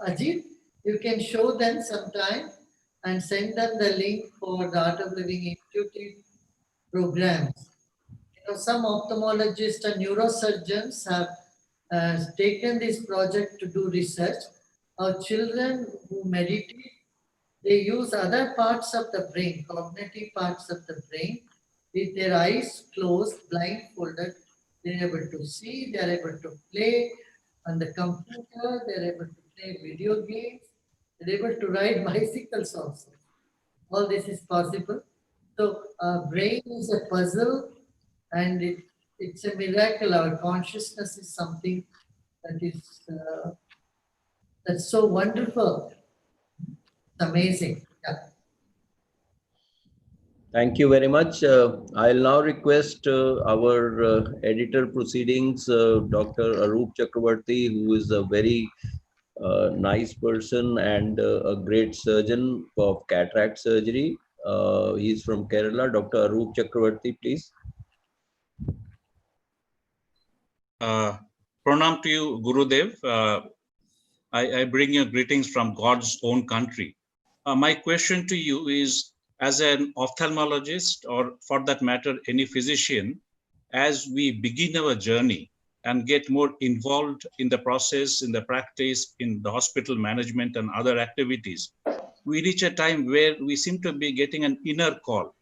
O: Ajit, you can show them sometime and send them the link for the art of living intuitive programs. Some ophthalmologists and neurosurgeons have taken this project to do research. Our children who meditate, they use other parts of the brain, cognitive parts of the brain, with their eyes closed, blindfolded. They're able to see, they're able to play on the computer, they're able to play video games, they're able to ride bicycles also. All this is possible. So our brain is a puzzle, and it's a miracle. Our consciousness is something that is that's so wonderful. It's amazing. Yeah.
C: Thank you very much. I'll now request our editor proceedings, Dr. Arup Chakravarti, who is a very nice person and a great surgeon of cataract surgery. He's from Kerala. Dr. Arup Chakravarti, please.
W: Pranam to you, Gurudev.
G: I bring you greetings from God's own country. My question to you is, as an ophthalmologist, or for that matter, any physician, as we begin our journey and get more involved in the process, in the practice, in the hospital management and other activities, we reach a time where we seem to be getting an inner call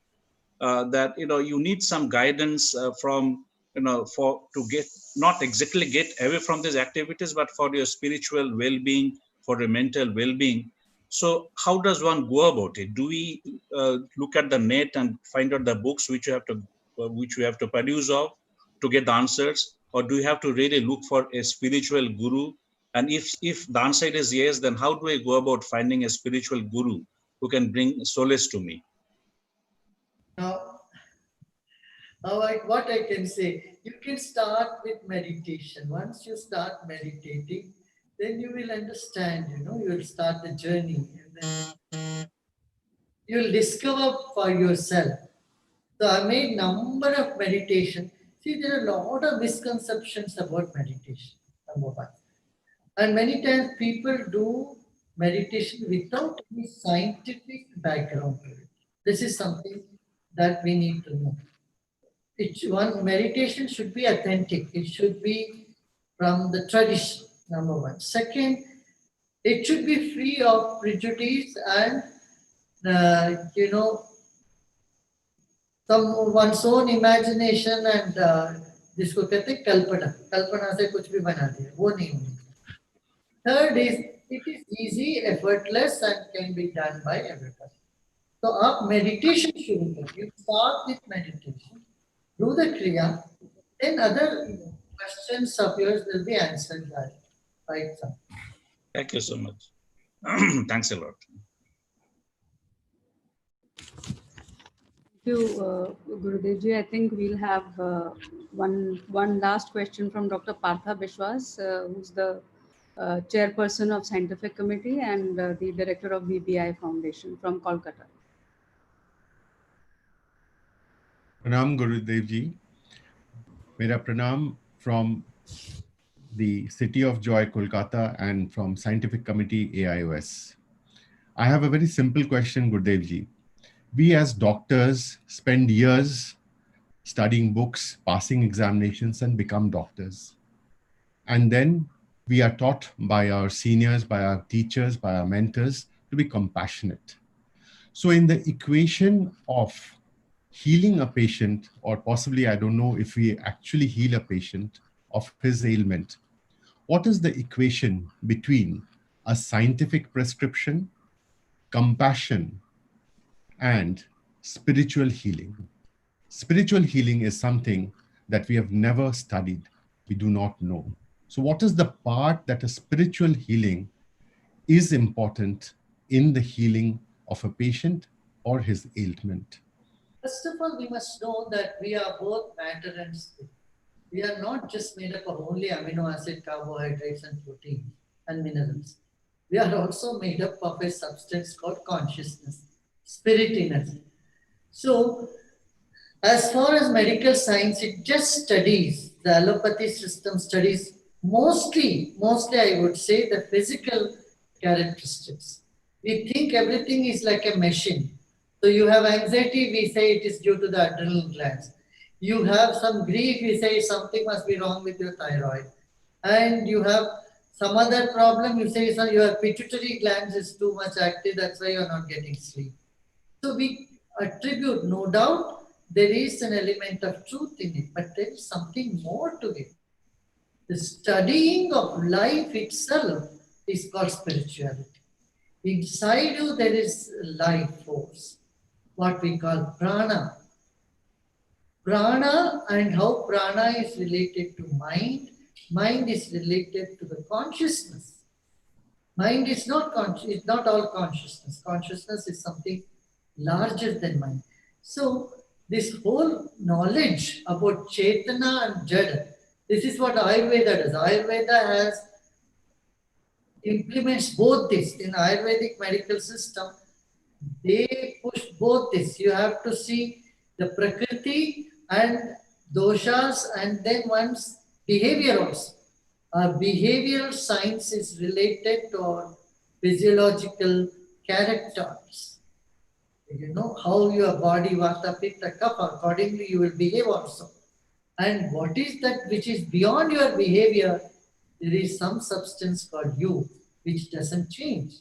G: that you need some guidance from for to get, not exactly get away from these activities, but for your spiritual well-being, for your mental well-being. So how does one go about it? Do we look at the net and find out the books which we have to produce of to get the answers, or do you have to really look for a spiritual guru? And if the answer is yes, then how do I go about finding a spiritual guru who can bring solace to me?
O: Now, what I can say, you can start with meditation. Once you start meditating, then you will understand, you will start the journey. And then you'll discover for yourself. So I made number of meditation. See, there are a lot of misconceptions about meditation, number one. And many times people do meditation without any scientific background to it. This is something that we need to know. Meditation should be authentic. It should be from the tradition, number one. Second, it should be free of prejudice and, some one's own imagination and जिसको कहते हैं कल्पना से कुछ भी बना दिया, वो नहीं होनी. Third is, it is easy, effortless and can be done by everybody. So आप meditation शुरू करिए. You start with meditation, do the kriya, then other questions of yours will be answered by itself.
G: Thank you so much. Thanks a lot.
B: Thank you, Gurudev ji. I think we'll have one last question from Dr. Partha Bishwas, who's the chairperson of Scientific Committee and the director of VBI Foundation from Kolkata.
H: Pranam Gurudev ji. Mera pranam from the City of Joy, Kolkata, and from Scientific Committee AIOS. I have a very simple question, Gurudev ji. We as doctors spend years studying books, passing examinations, and become doctors. And then we are taught by our seniors, by our teachers, by our mentors to be compassionate. So in the equation of healing a patient, or possibly, I don't know if we actually heal a patient of his ailment, what is the equation between a scientific prescription, compassion, and spiritual healing? Spiritual healing is something that we have never studied. We do not know. So what is the part that a spiritual healing is important in the healing of a patient or his ailment?
O: First of all, we must know that we are both matter and spirit. We are not just made up of only amino acid, carbohydrates, and protein and minerals. We are also made up of a substance called consciousness, spirit in us. So, as far as medical science, it just studies, the allopathy system studies mostly I would say, the physical characteristics. We think everything is like a machine. So you have anxiety, we say it is due to the adrenal glands. You have some grief, we say something must be wrong with your thyroid. And you have some other problem, you say so your pituitary glands is too much active, that's why you're not getting sleep. So we attribute, no doubt, there is an element of truth in it, but there is something more to it. The studying of life itself is called spirituality. Inside you, there is life force, what we call prana. Prana, and how prana is related to mind. Mind is related to the consciousness. Mind is not it's not all consciousness. Consciousness is something larger than mind. So this whole knowledge about Chaitana and Jada, this is what Ayurveda does. Ayurveda implements both this. In Ayurvedic medical system, they push both this. You have to see the Prakriti and doshas and then one's behavior also. Behavioral science is related to our physiological characters. You know how your body, vata, pitta, kapha, accordingly you will behave also. And what is that which is beyond your behavior? There is some substance called you, which doesn't change.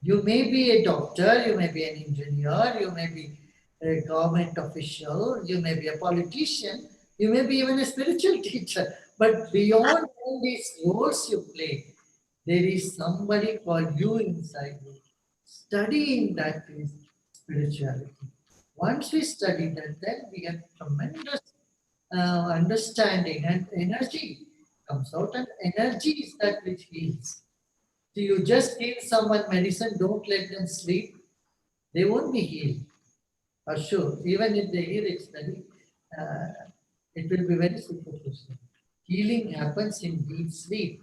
O: You may be a doctor, you may be an engineer, you may be a government official, you may be a politician, you may be even a spiritual teacher. But beyond all these roles you play, there is somebody called you inside you. Studying that is spirituality. Once we study that, then we have tremendous understanding and energy comes out, and energy is that which heals. So you just give someone medicine, don't let them sleep, they won't be healed. For sure, even if they heal, it will be very superficial. Healing happens in deep sleep.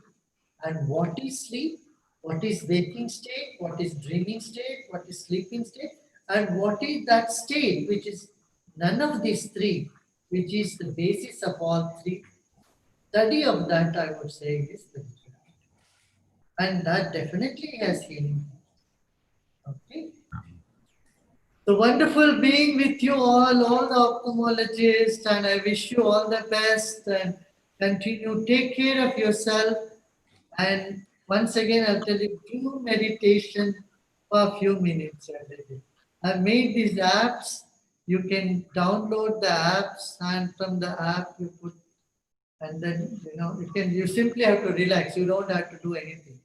O: And what is sleep? What is waking state? What is dreaming state? What is sleeping state? And what is that state which is none of these three, which is the basis of all three? Study of that, I would say, is spirituality. And that definitely has healing. Okay. So wonderful being with you all the ophthalmologists, and I wish you all the best and continue, take care of yourself. And once again, I'll tell you, do meditation for a few minutes every day. I've made these apps. You can download the apps, and from the app you put, and then you simply have to relax. You don't have to do anything.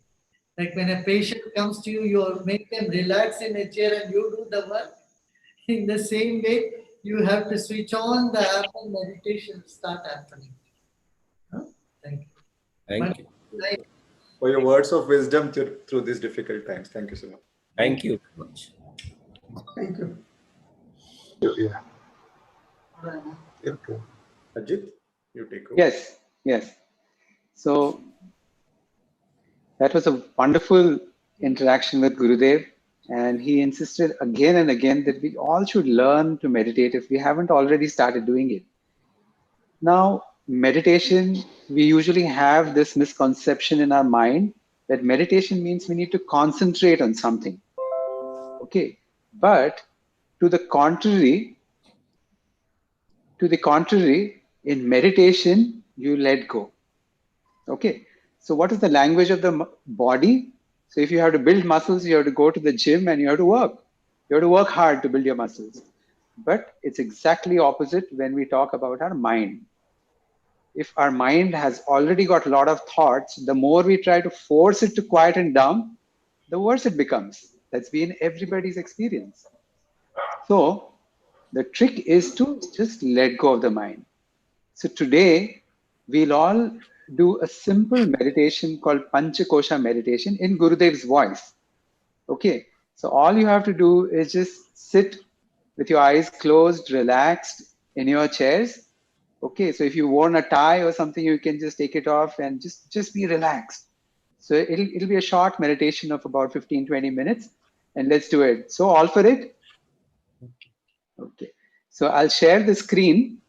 O: Like when a patient comes to you, you make them relax in a chair and you do the work. In the same way, you have to switch on the app and meditation start happening. Huh? Thank you.
C: Thank you.
I: For your words of wisdom through these difficult times. Thank you so much.
C: Thank you very much.
J: Thank you.
Q: Yeah.
I: Ajit, you take over.
E: Yes. So that was a wonderful interaction with Gurudev, and he insisted again and again that we all should learn to meditate if we haven't already started doing it. Now, meditation, we usually have this misconception in our mind that meditation means we need to concentrate on something. Okay, but to the contrary, in meditation, you let go. Okay, so what is the language of the body? So if you have to build muscles, you have to go to the gym and you have to work. You have to work hard to build your muscles. But it's exactly opposite when we talk about our mind. If our mind has already got a lot of thoughts, the more we try to force it to quieten down, the worse it becomes. That's been everybody's experience. So the trick is to just let go of the mind. So today, we'll all do a simple meditation called Panchakosha meditation in Gurudev's voice. Okay, so all you have to do is just sit with your eyes closed, relaxed in your chairs. Okay, so if you worn a tie or something, you can just take it off and just be relaxed. So it'll be a short meditation of about 15-20 minutes, and let's do it. So all for it? Okay, so I'll share the screen.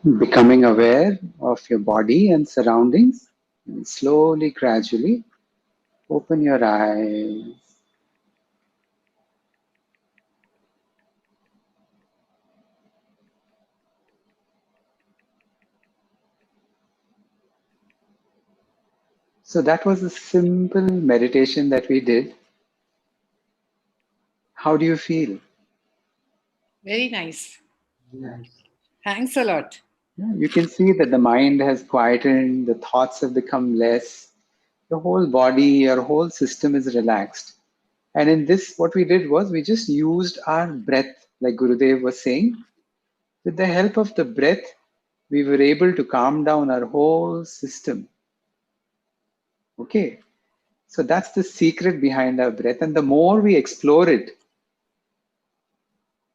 E: Becoming aware of your body and surroundings, and slowly, gradually open your eyes. So that was a simple meditation that we did. How do you feel?
D: Very nice. Thanks a lot.
E: You can see that the mind has quietened, the thoughts have become less, the whole body, your whole system is relaxed. And in this, what we did was we just used our breath, like Gurudev was saying. With the help of the breath, we were able to calm down our whole system. Okay, so that's the secret behind our breath. And the more we explore it,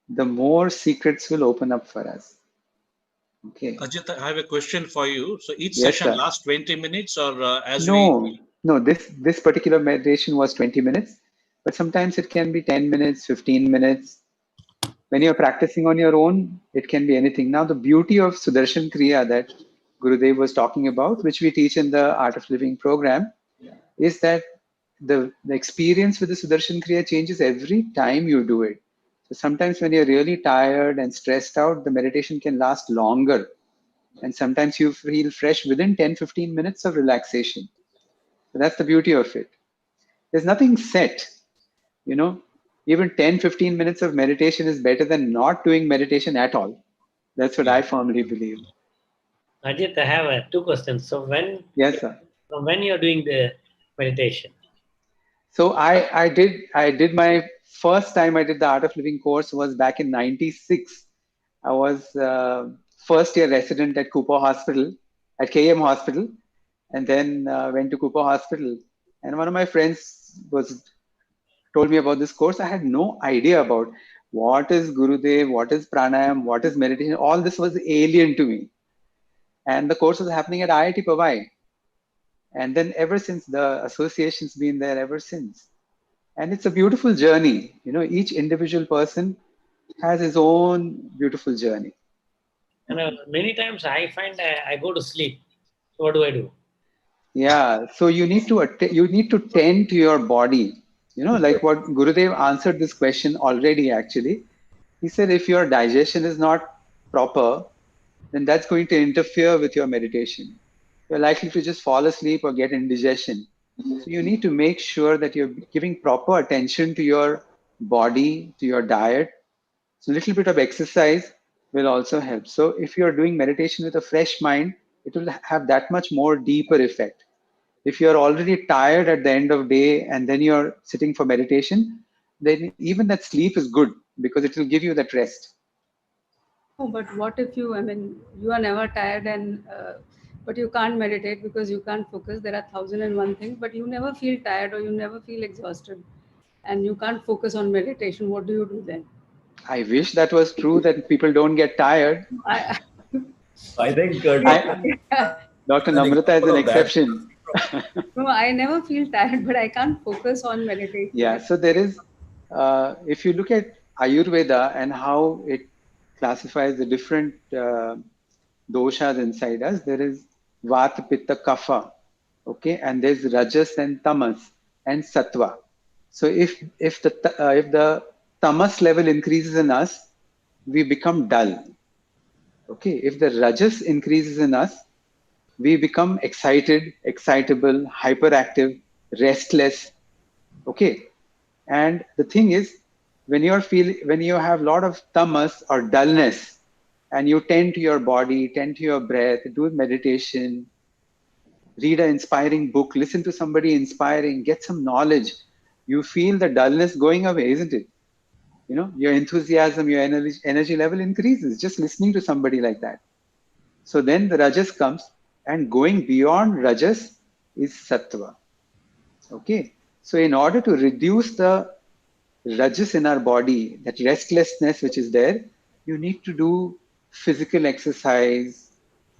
E: the more secrets will open up for us. Okay.
G: Ajit, I have a question for you. So each
E: Yes,
G: session
E: sir.
G: lasts 20 minutes or
E: No, this particular meditation was 20 minutes, but sometimes it can be 10 minutes, 15 minutes. When you're practicing on your own, it can be anything. Now, the beauty of Sudarshan Kriya that Gurudev was talking about, which we teach in the Art of Living program, is that the experience with the Sudarshan Kriya changes every time you do it. So sometimes when you're really tired and stressed out, the meditation can last longer. And sometimes you feel fresh within 10-15 minutes of relaxation. So that's the beauty of it. There's nothing set, you know. Even 10-15 minutes of meditation is better than not doing meditation at all. That's what I firmly believe.
A: Ajit, I have two questions. So
E: Yes, sir.
A: when you're doing the meditation?
E: So I did my first time I did the Art of Living course was back in '96. I was first year resident at Cooper Hospital, at KM Hospital, and then went to Cooper Hospital. And one of my friends told me about this course. I had no idea about what is Gurudev, what is pranayam, what is meditation. All this was alien to me. And the course was happening at IIT Powai. And then ever since, the association's been there ever since. And it's a beautiful journey. You know, each individual person has his own beautiful journey.
A: And many times I find I go to sleep. So what do I do?
E: Yeah, so you need to tend to your body. You know, like what Gurudev answered this question already. Actually, he said if your digestion is not proper, then that's going to interfere with your meditation. You're likely to just fall asleep or get indigestion. So you need to make sure that you're giving proper attention to your body, to your diet. So a little bit of exercise will also help. So if you're doing meditation with a fresh mind, it will have that much more deeper effect. If you're already tired at the end of day and then you're sitting for meditation, then even that sleep is good because it will give you that rest.
B: Oh, but what if you, I mean, you are never tired and, but you can't meditate because you can't focus. There are 1,001 things, but you never feel tired or you never feel exhausted and you can't focus on meditation. What do you do then?
E: I wish that was true, that people don't get tired.
C: I think
E: Dr. Namrata is an exception.
B: No, I never feel tired, but I can't focus on meditation.
E: Yeah, so there is, if you look at Ayurveda and how it classifies the different doshas inside us, there is Vata, Pitta, Kapha, okay, and there's Rajas and Tamas and Sattva. So if the Tamas level increases in us, we become dull. Okay, if the Rajas increases in us, we become excited, excitable, hyperactive, restless. Okay, and the thing is, when you have a lot of tamas or dullness, and you tend to your body, tend to your breath, do meditation, read an inspiring book, listen to somebody inspiring, get some knowledge, you feel the dullness going away, isn't it? You know, your enthusiasm, your energy level increases just listening to somebody like that. So then the rajas comes, and going beyond rajas is sattva. Okay, so in order to reduce the rajas in our body, that restlessness which is there, you need to do physical exercise,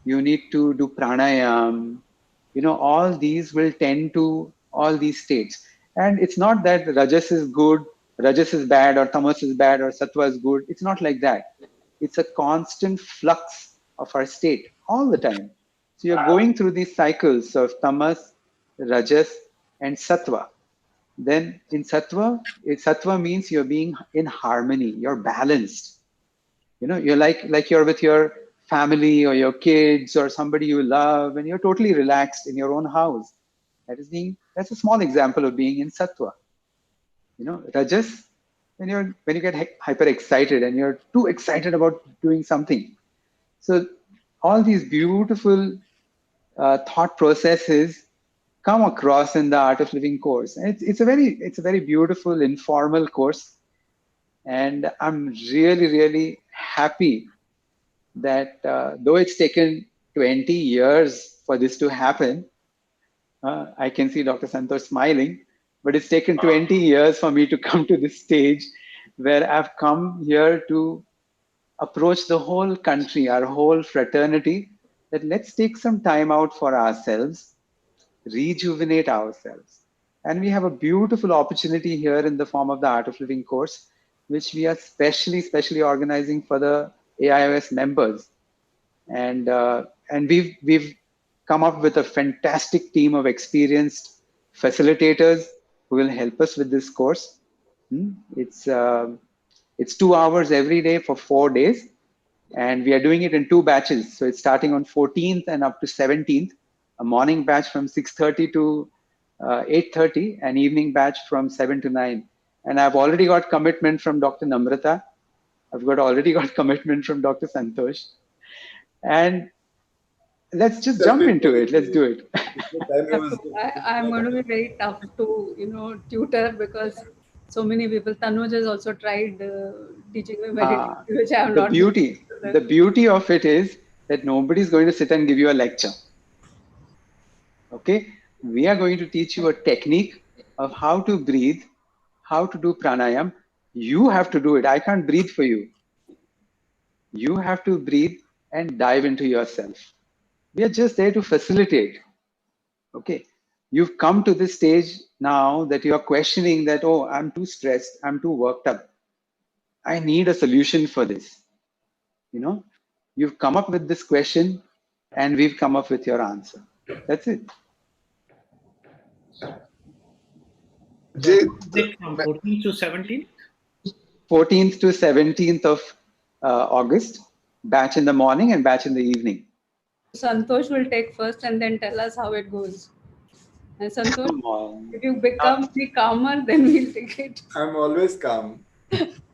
E: you need to do pranayam. You know, all these will tend to all these states. And it's not that rajas is good, rajas is bad, or tamas is bad, or sattva is good. It's not like that. It's a constant flux of our state all the time. So you're going through these cycles of tamas, rajas, and sattva. Then in sattva means you're being in harmony, you're balanced. You're like you're with your family or your kids or somebody you love, and you're totally relaxed in your own house. That's a small example of being in sattva. Rajas, when you get hyper excited and you're too excited about doing something. So all these beautiful thought processes come across in the Art of Living course. And it's a very beautiful, informal course. And I'm really, really happy that though it's taken 20 years for this to happen, I can see Dr. Santosh smiling, but it's taken 20 years for me to come to this stage where I've come here to approach the whole country, our whole fraternity, that let's take some time out for ourselves, rejuvenate ourselves. And we have a beautiful opportunity here in the form of the Art of Living course, which we are specially organizing for the AIOS members. And we've come up with a fantastic team of experienced facilitators who will help us with this course. It's 2 hours every day for 4 days, and we are doing it in 2 batches. So it's starting on 14th and up to 17th, a morning batch from 6:30 to 8:30, an evening batch from 7 to 9. And I've already got commitment from Dr. Namrata. I've already got commitment from Dr. Santosh. And let's just jump into it. Let's do it.
B: I'm going to be very tough to, tutor because so many people. Tanuj has also tried teaching me meditation, which I have not.
E: The beauty of it is that nobody's going to sit and give you a lecture. Okay? We are going to teach you a technique of how to breathe, how to do pranayam. You have to do it. I can't breathe for you. You have to breathe and dive into yourself. We are just there to facilitate. Okay. You've come to this stage now that you are questioning that, oh, I'm too stressed, I'm too worked up. I need a solution for this. You've come up with this question and we've come up with your answer. That's it.
T: From 14th to 17th?
E: 14th to 17th of August, batch in the morning and batch in the evening.
B: Santosh will take first and then tell us how it goes. And Santosh, if you become calmer, then we'll take it.
I: I'm always calm.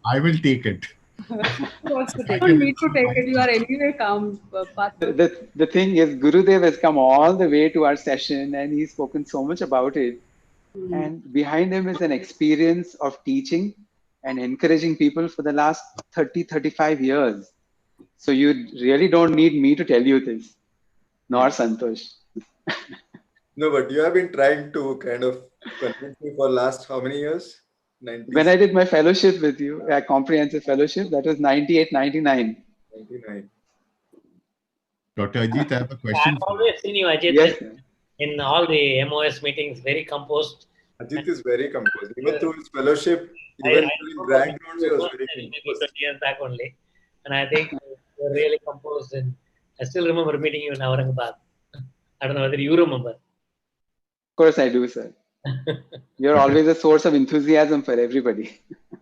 H: I will take it.
B: You don't need to take it. You are anyway calm.
E: The thing is, Gurudev has come all the way to our session and he's spoken so much about it. And behind him is an experience of teaching and encouraging people for the last 30-35 years. So you really don't need me to tell you this, nor Santosh.
I: No, but you have been trying to kind of convince me for last how many years? 90s?
E: When I did my fellowship with you, a comprehensive fellowship, that was 98, 99.
I: 99.
H: Dr. Ajit, I have a question.
A: I've always seen you, Ajit,
E: yes,
A: in all the MOS meetings, very composed.
I: Ajit is very composed. Even through his fellowship, even during grand rounds, he was very composed.
A: 20 years back only. And I think you're really composed. And I still remember meeting you in Aurangabad. I don't know whether you remember.
E: Of course I do, sir. You're always a source of enthusiasm for everybody.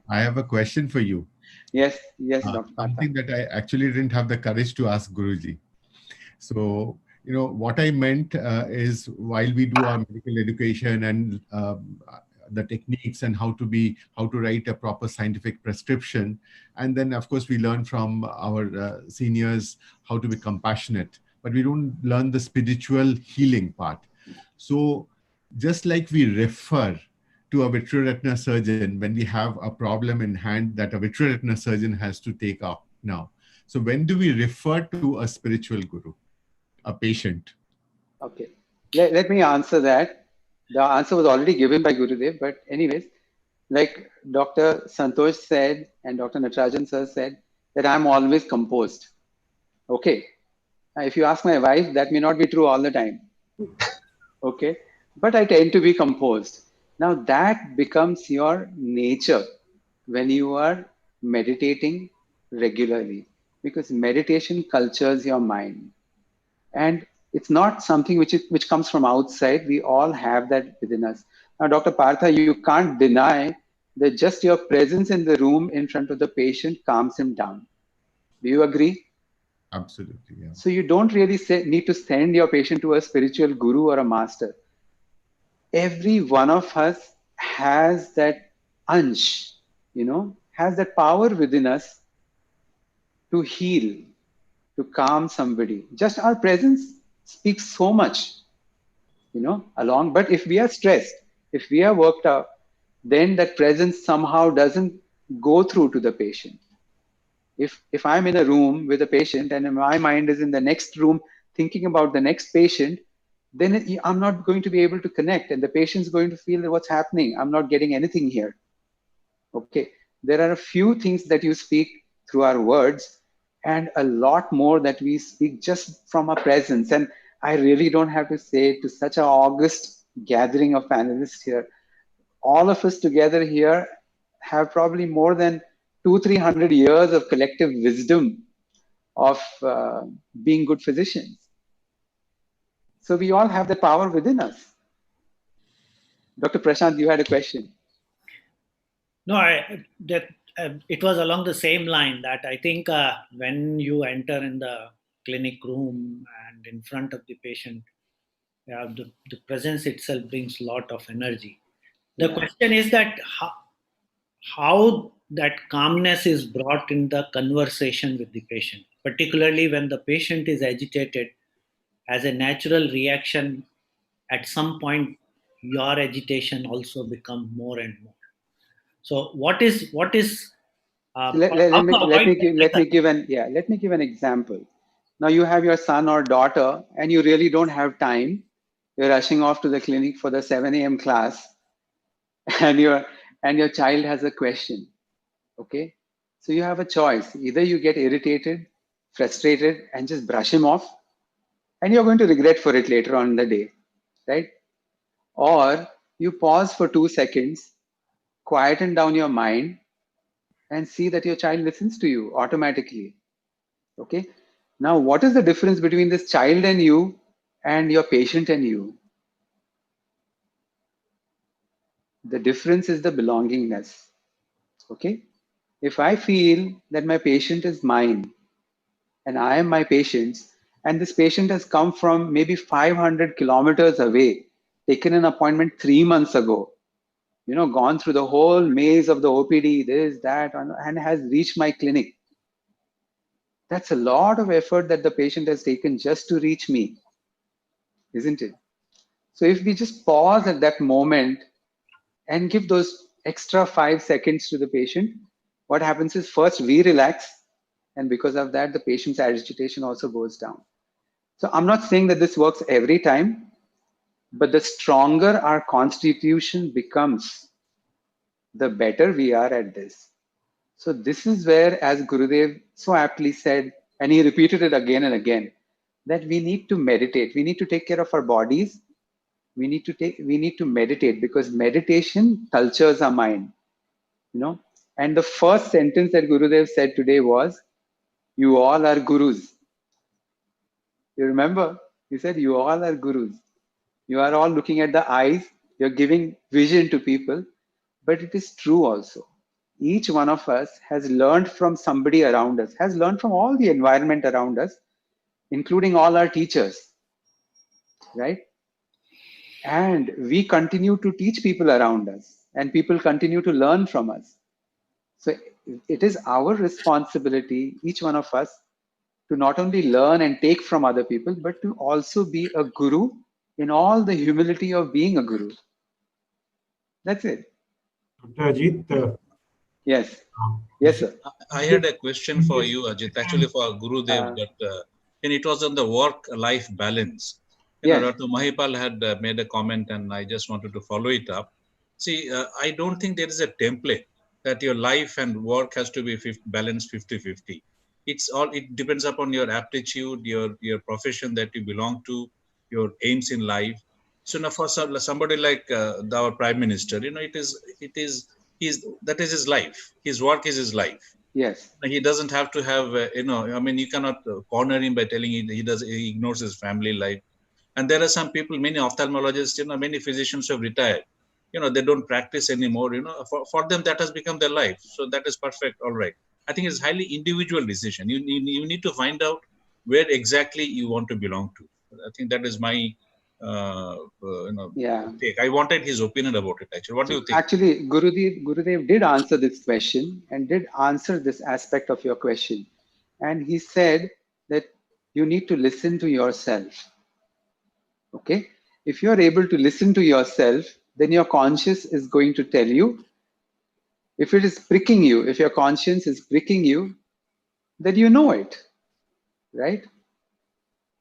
H: I have a question for you.
E: Yes, Dr.
H: Something that I actually didn't have the courage to ask Guruji. So, what I meant is while we do our medical education and the techniques and how to write a proper scientific prescription, and then of course we learn from our seniors how to be compassionate, but we don't learn the spiritual healing part. So just like we refer to a vitreoretina surgeon when we have a problem in hand that a vitreoretina surgeon has to take up now. So when do we refer to a spiritual guru, a patient?
E: Okay, let me answer that. The answer was already given by Gurudev, but anyways, like Dr. Santosh said and Dr. Natarajan sir said that I'm always composed. Okay, if you ask my wife, that may not be true all the time. Okay, but I tend to be composed. Now that becomes your nature when you are meditating regularly. because meditation cultures your mind. And it's not something which comes from outside. We all have that within us. Now, Dr. Partha, you can't deny that just your presence in the room in front of the patient calms him down. Do you agree?
H: Absolutely, yeah.
E: So you don't really need to send your patient to a spiritual guru or a master. Every one of us has that ansh, has that power within us to heal, to calm somebody. Just our presence speaks so much, along. But if we are stressed, if we are worked out, then that presence somehow doesn't go through to the patient. If I'm in a room with a patient and my mind is in the next room thinking about the next patient, then I'm not going to be able to connect, and the patient's going to feel that what's happening? I'm not getting anything here. Okay, there are a few things that you speak through our words, and a lot more that we speak just from our presence. And I really don't have to say to such an august gathering of panelists here, all of us together here have probably more than 200-300 years of collective wisdom of being good physicians. So we all have the power within us. Dr. Prashant, you had a question.
T: No, it was along the same line that I think when you enter in the clinic room and in front of the patient, the presence itself brings a lot of energy. The question is that how that calmness is brought in the conversation with the patient, particularly when the patient is agitated. As a natural reaction, at some point, your agitation also become more and more. So let
E: me give an example. Now you have your son or daughter and you really don't have time. You're rushing off to the clinic for the 7 a.m. class and your child has a question. Okay. So you have a choice. Either you get irritated, frustrated, and just brush him off, and you're going to regret for it later on in the day, right? Or you pause for 2 seconds, quieten down your mind, and see that your child listens to you automatically. Okay. Now, what is the difference between this child and you and your patient and you? The difference is the belongingness. Okay. If I feel that my patient is mine and I am my patient's, and this patient has come from maybe 500 kilometers away, taken an appointment 3 months ago, gone through the whole maze of the OPD, this, that, and has reached my clinic. That's a lot of effort that the patient has taken just to reach me, isn't it? So if we just pause at that moment and give those extra 5 seconds to the patient, what happens is first we relax, and because of that, the patient's agitation also goes down. So I'm not saying that this works every time, but the stronger our constitution becomes, the better we are at this. So this is where, as Gurudev so aptly said, and he repeated it again and again, that we need to meditate. We need to take care of our bodies. We need to meditate, because meditation cultures our mind. And the first sentence that Gurudev said today was, "You all are gurus." You remember? He said, "You all are gurus." You are all looking at the eyes. You're giving vision to people. But it is true also. Each one of us has learned from somebody around us, has learned from all the environment around us, including all our teachers, right? And we continue to teach people around us, and people continue to learn from us. So it is our responsibility, each one of us, to not only learn and take from other people, but to also be a guru in all the humility of being a guru. That's it.
V: Dr. Ajit,
E: yes. Yes, sir.
G: I had a question for you, Ajit, actually for Gurudev, but and it was on the work-life balance. Dr. Mahipal had made a comment, and I just wanted to follow it up. See, I don't think there is a template that your life and work has to be balanced 50-50. It depends upon your aptitude, your profession that you belong to, your aims in life. So now for somebody like our Prime Minister, that is his life. His work is his life.
E: Yes.
G: He doesn't have to have, I mean, you cannot corner him by telling he ignores his family life. And there are some people, many ophthalmologists, many physicians who have retired. They don't practice anymore. For them that has become their life. So that is perfect. All right. I think it's highly individual decision. You need to find out where exactly you want to belong to. I think that is my take. I wanted his opinion about it. Actually, what do you think?
E: Actually, Gurudev did answer this question and did answer this aspect of your question, and he said that you need to listen to yourself. Okay, if you are able to listen to yourself, then your conscience is going to tell you. If it is pricking you, if your conscience is pricking you, then you know it, right?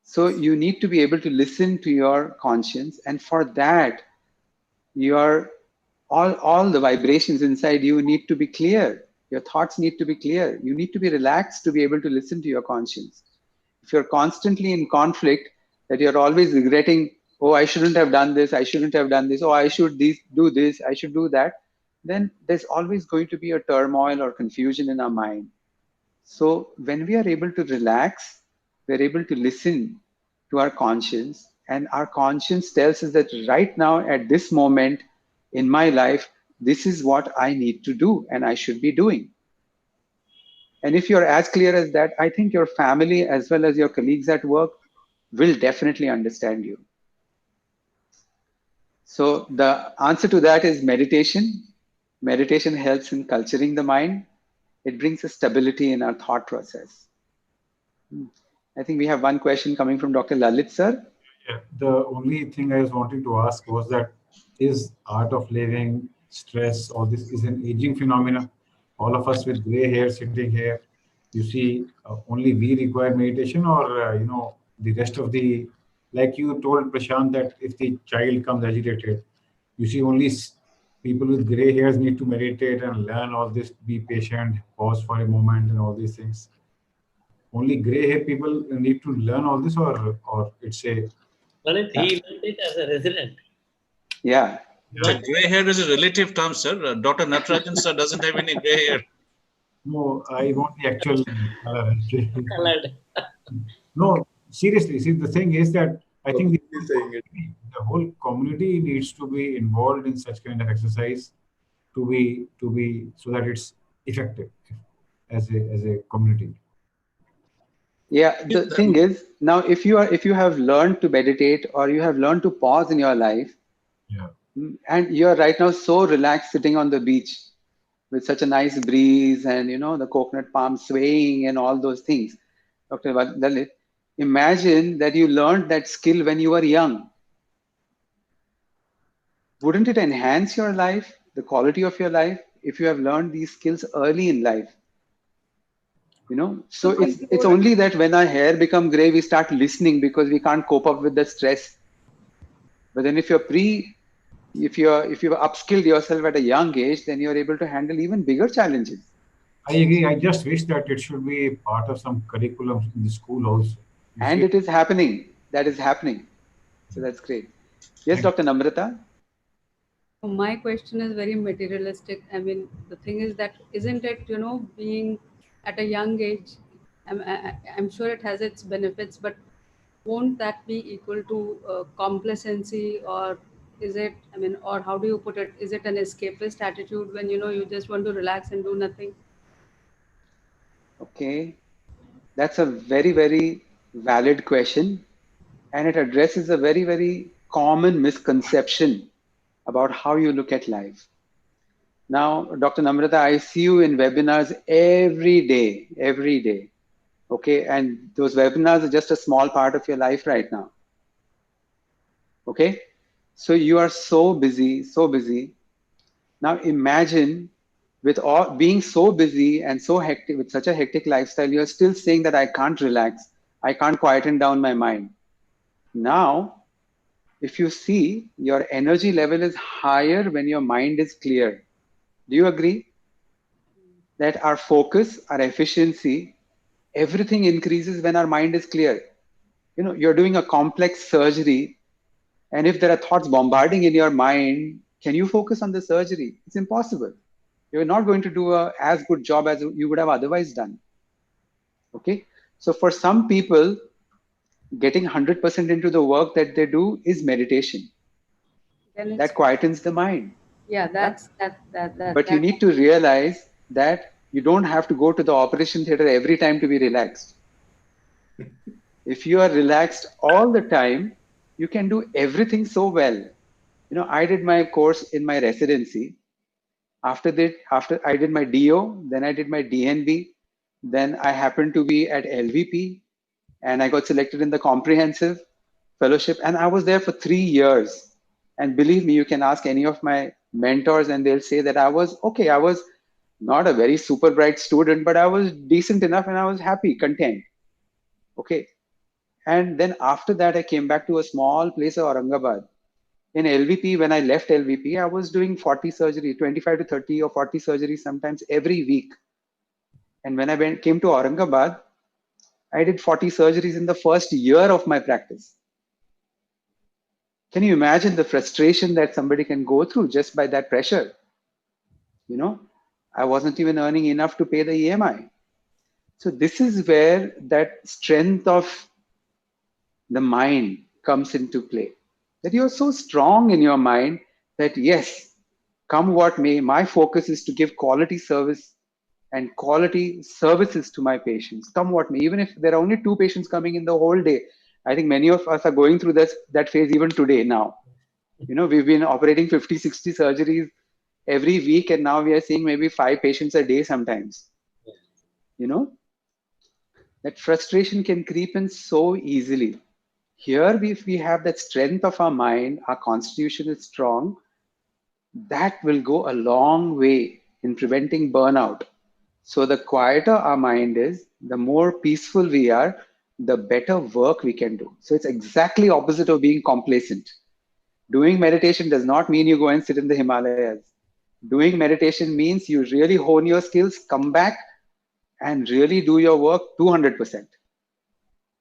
E: So you need to be able to listen to your conscience, and for that, your all the vibrations inside you need to be clear. Your thoughts need to be clear. You need to be relaxed to be able to listen to your conscience. If you're constantly in conflict, that you're always regretting, oh, I shouldn't have done this, I shouldn't have done this, oh, I should do this, I should do that, then there's always going to be a turmoil or confusion in our mind. So when we are able to relax, we're able to listen to our conscience, and our conscience tells us that right now, at this moment in my life, this is what I need to do and I should be doing. And if you're as clear as that, I think your family as well as your colleagues at work will definitely understand you. So the answer to that is meditation. Meditation helps in culturing the mind. It brings a stability in our thought process. I think we have one question coming from Dr. Lalit, sir.
V: Yeah, the only thing I was wanting to ask was that is art of living, stress, all this is an aging phenomena. All of us with gray hair sitting here, you see, only we require meditation, or the rest of the, like you told Prashant that if the child comes agitated, you see only people with gray hairs need to meditate and learn all this, be patient, pause for a moment, and all these things. Only gray hair people need to learn all this, or it's a
A: Lalit, he learned it as a resident.
E: Yeah.
G: So gray hair is a relative term, sir. Dr. Natarajan sir doesn't have any gray hair.
V: No, I want the actual color.
A: Colored.
V: No, seriously. See, the thing is that I think the whole community needs to be involved in such kind of exercise to be so that it's effective as a community.
E: Yeah, the thing is, now if you have learned to meditate or you have learned to pause in your life,
V: yeah,
E: and you're right now so relaxed sitting on the beach with such a nice breeze and the coconut palm swaying and all those things, Dr. Lalit, imagine that you learned that skill when you were young. Wouldn't it enhance your life, the quality of your life, if you have learned these skills early in life? So it's only that when our hair become gray, we start listening because we can't cope up with the stress. But then if you've upskilled yourself at a young age, then you're able to handle even bigger challenges.
V: I agree. I just wish that it should be part of some curriculum in the school also.
E: And it is happening. That is happening. So that's great. Yes, Dr. Namrata?
B: My question is very materialistic. I mean, the thing is that isn't it, being at a young age, I'm sure it has its benefits, but won't that be equal to complacency, or is it, or how do you put it? Is it an escapist attitude when, you just want to relax and do nothing?
E: Okay. That's a very, very valid question. And it addresses a very, very common misconception about how you look at life. Now, Dr. Namrata, I see you in webinars every day. Okay. And those webinars are just a small part of your life right now. Okay. So you are so busy. Now imagine with all being so busy and so hectic, with such a hectic lifestyle, you're still saying that I can't relax. I can't quieten down my mind. Now, if you see, your energy level is higher when your mind is clear. Do you agree? That our focus, our efficiency, everything increases when our mind is clear. You're doing a complex surgery, and if there are thoughts bombarding in your mind, can you focus on the surgery? It's impossible. you're not going to do a as good job as you would have otherwise done. Okay. So for some people, getting 100% into the work that they do is meditation.
B: Then it's,
E: That quietens the mind.
B: yeah, that's that.
E: But you need to realize that you don't have to go to the operation theater every time to be relaxed. If you are relaxed all the time, you can do everything so well. You know, I did my course in my residency. After I did my DO, then I did my DNB, then I happened to be at LVP, and I got selected in the comprehensive fellowship, and I was there for 3 years. And believe me, you can ask any of my mentors and they'll say that I was okay. I was not a very super bright student, but I was decent enough and I was happy, content. Okay. And then after that, I came back to a small place of Aurangabad. In LVP, when I left LVP, I was doing 40 surgery, 25 to 30 or 40 surgeries sometimes every week. And when I came to Aurangabad, I did 40 surgeries in the first year of my practice. Can you imagine the frustration that somebody can go through just by that pressure? You know, I wasn't even earning enough to pay the EMI. So this is where that strength of the mind comes into play. That you're so strong in your mind that yes, come what may, my focus is to give quality service and quality services to my patients. Come what may, even if there are only 2 patients coming in the whole day. I think many of us are going through that phase even today now. You know, we've been operating 50, 60 surgeries every week, and now we are seeing maybe 5 patients a day sometimes. You know, that frustration can creep in so easily. Here, if we have that strength of our mind, our constitution is strong, that will go a long way in preventing burnout. So the quieter our mind is, the more peaceful we are, the better work we can do. So it's exactly opposite of being complacent. Doing meditation does not mean you go and sit in the Himalayas. Doing meditation means you really hone your skills, come back and really do your work 200%.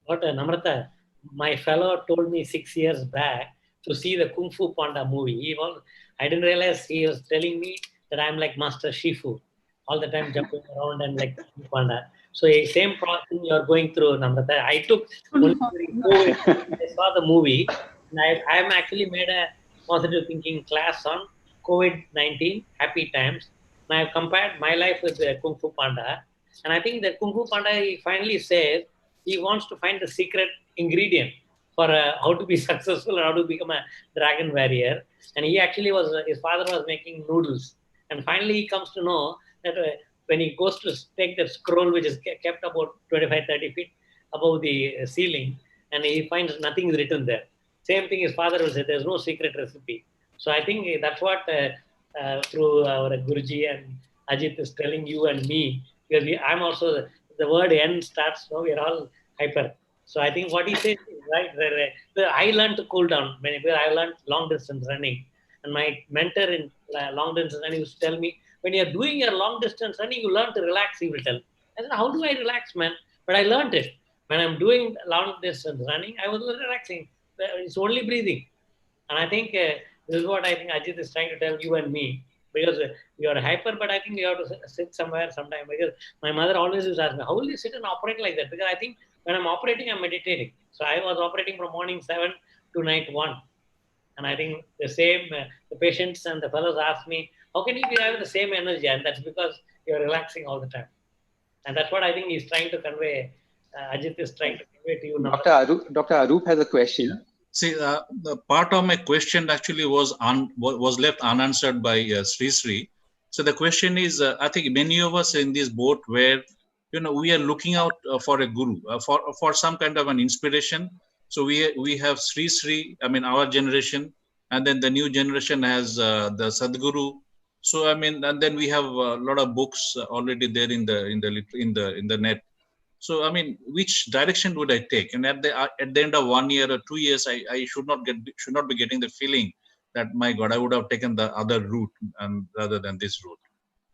A: What Namrata, my fellow told me 6 years back to see the Kung Fu Panda movie. I didn't realize he was telling me that I'm like Master Shifu, all the time jumping around and like Kung Fu Panda. So same process you're going through, Namrata. I took only during COVID. I saw the movie, and I'm actually made a positive thinking class on COVID-19, happy times. And I've compared my life with the Kung Fu Panda, and I think that Kung Fu Panda he finally says he wants to find the secret ingredient for how to be successful and how to become a dragon warrior. And he actually his father was making noodles. And finally, he comes to know that when he goes to take the scroll, which is kept about 25, 30 feet above the ceiling, and he finds nothing is written there. Same thing his father will say, there's no secret recipe. So I think that's what through our Guruji and Ajit is telling you and me, because I'm also, the word N starts, so we're all hyper. So I think what he said is right. I learned to cool down. Because I learned long distance running, and my mentor in long distance running used to tell me, when you're doing your long distance running, you learn to relax. He will tell. I said, how do I relax, man? But I learned it. When I'm doing long distance running, I was relaxing. It's only breathing. And I think this is what I think Ajit is trying to tell you and me, because you are hyper, but I think you have to sit somewhere sometime. Because my mother always used to ask me, how will you sit and operate like that? Because I think when I'm operating, I'm meditating. So I was operating from morning 7 to night 1. And I think the same, the patients and the fellows ask me, how can you be having the same energy? And that's because you're relaxing all the time. And that's what I think he's trying to convey. Ajit is trying to convey to you now.
E: Dr. Arup has a question.
G: Yeah. See, the part of my question actually was left unanswered by Sri Sri. So the question is, I think many of us in this boat where, we are looking out for a guru, for some kind of an inspiration. So we have Sri Sri, I mean, our generation, and then the new generation has the Sadguru. So I mean, and then we have a lot of books already there in the net. So I mean, which direction would I take? And at the end of 1 year or 2 years, I should not be getting the feeling that, my God, I would have taken the other route rather than this route.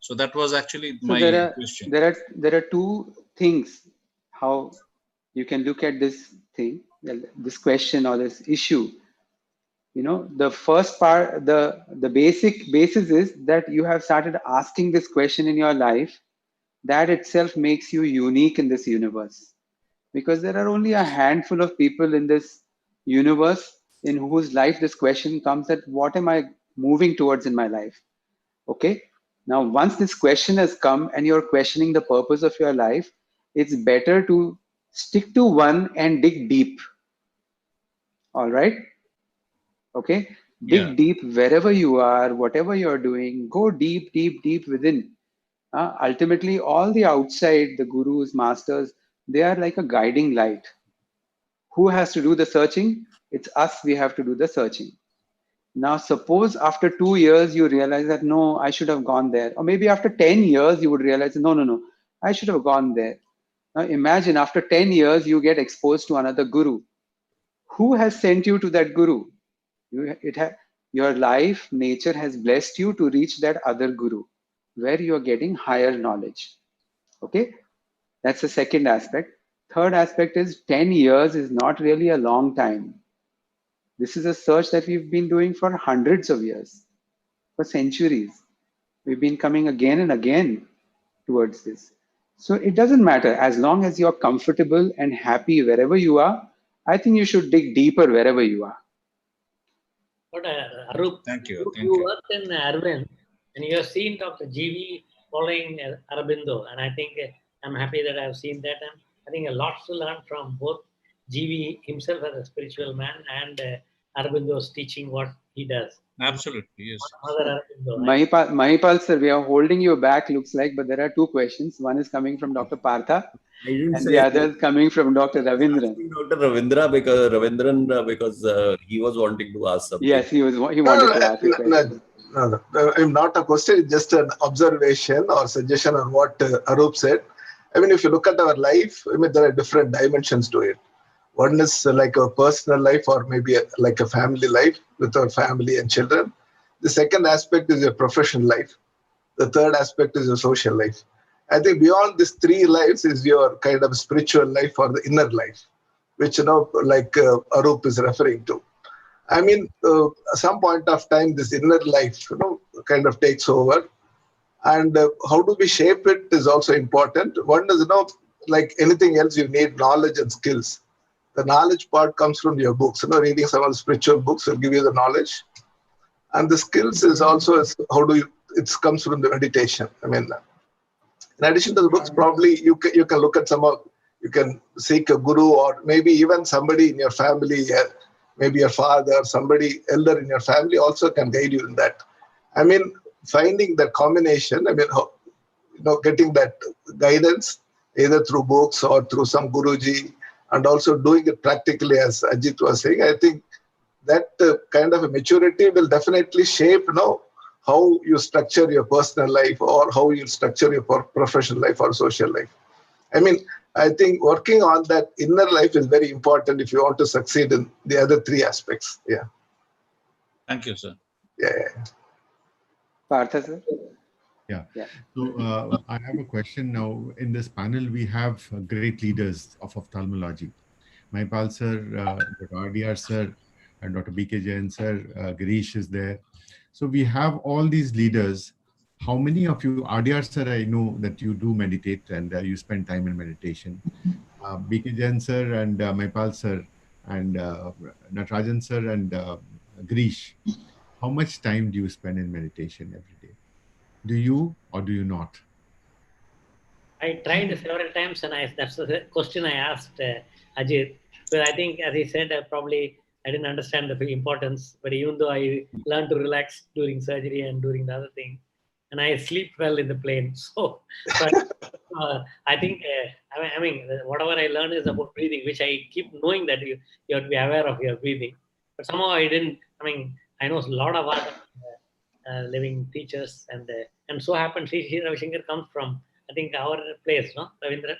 G: So that was actually my question.
E: There are 2 things how you can look at this thing, this question or this issue. You know, the first part, the basic basis is that you have started asking this question in your life. That itself makes you unique in this universe, because there are only a handful of people in this universe in whose life this question comes, that what am I moving towards in my life? Okay. Now, once this question has come and you're questioning the purpose of your life, it's better to stick to one and dig deep. All right. Okay.
G: Yeah.
E: Dig deep wherever you are, whatever you're doing, go deep, deep, deep within. Ultimately, all the outside, the gurus, masters, they are like a guiding light. Who has to do the searching? It's us, we have to do the searching. Now, suppose after 2 years you realize that no, I should have gone there. Or maybe after 10 years you would realize, no, no, no, I should have gone there. Now, imagine after 10 years you get exposed to another guru. Who has sent you to that guru? Your life, nature has blessed you to reach that other guru where you are getting higher knowledge. Okay, that's the second aspect. Third aspect is 10 years is not really a long time. This is a search that we've been doing for hundreds of years, for centuries. We've been coming again and again towards this. So it doesn't matter, as long as you're comfortable and happy wherever you are. I think you should dig deeper wherever you are.
A: But Arup,
G: Thank you.
A: you worked in Arvind and you have seen Dr. GV following Aurobindo, and I think I'm happy that I've seen that. And I think a lot to learn from both GV himself as a spiritual man and Aurobindo's teaching what he does.
G: Absolutely, yes.
A: Mother Aurobindo.
E: Mahipal sir, we are holding you back, looks like, but there are two questions. One is coming from Dr. Partha, and the other is coming from Dr. Ravindran.
C: Dr. Ravindran, because he was wanting to ask something.
E: Yes, he wanted to ask a question.
Q: No, not a question, it's just an observation or suggestion on what Arup said. I mean, if you look at our life, I mean, there are different dimensions to it. One is like a personal life, or maybe like a family life with our family and children. The second aspect is your professional life. The third aspect is your social life. I think beyond these three lives is your kind of spiritual life or the inner life, which, like Arup is referring to. I mean, some point of time, this inner life, kind of takes over. And how do we shape it is also important. One is, like anything else, you need knowledge and skills. The knowledge part comes from your books. Reading some of the spiritual books will give you the knowledge. And the skills is also, it comes from the meditation. I mean, in addition to the books, probably you can look at you can seek a guru, or maybe even somebody in your family, maybe your father, somebody elder in your family also can guide you in that. I mean, finding that combination, I mean, getting that guidance either through books or through some Guruji, and also doing it practically, as Ajit was saying, I think that kind of a maturity will definitely shape, how you structure your personal life, or how you structure your professional life or social life. I mean, I think working on that inner life is very important if you want to succeed in the other three aspects. Yeah.
G: Thank you, sir.
Q: Yeah.
E: Partha, sir?
H: Yeah. So I have a question now. In this panel, we have great leaders of ophthalmology. Mahipal sir, Dr. RDR sir, and Dr. BK Jain sir, Girish is there. So we have all these leaders. How many of you, RDR sir, I know that you do meditate and you spend time in meditation. BK Jain sir and Mahipal sir and Natarajan sir and Girish, how much time do you spend in meditation every day? Do you or do you not?
A: I tried several times, and that's the question I asked Ajit. But I think, as he said, probably I didn't understand the importance. But even though I learned to relax during surgery and during the other thing, and I sleep well in the plane. So I think, I mean, whatever I learned is about breathing, which I keep knowing that you have to be aware of your breathing. But somehow I didn't. I mean, I know a lot of other living teachers, and so happens Sri Ravi Shankar comes from, I think, our place, no, Ravindran?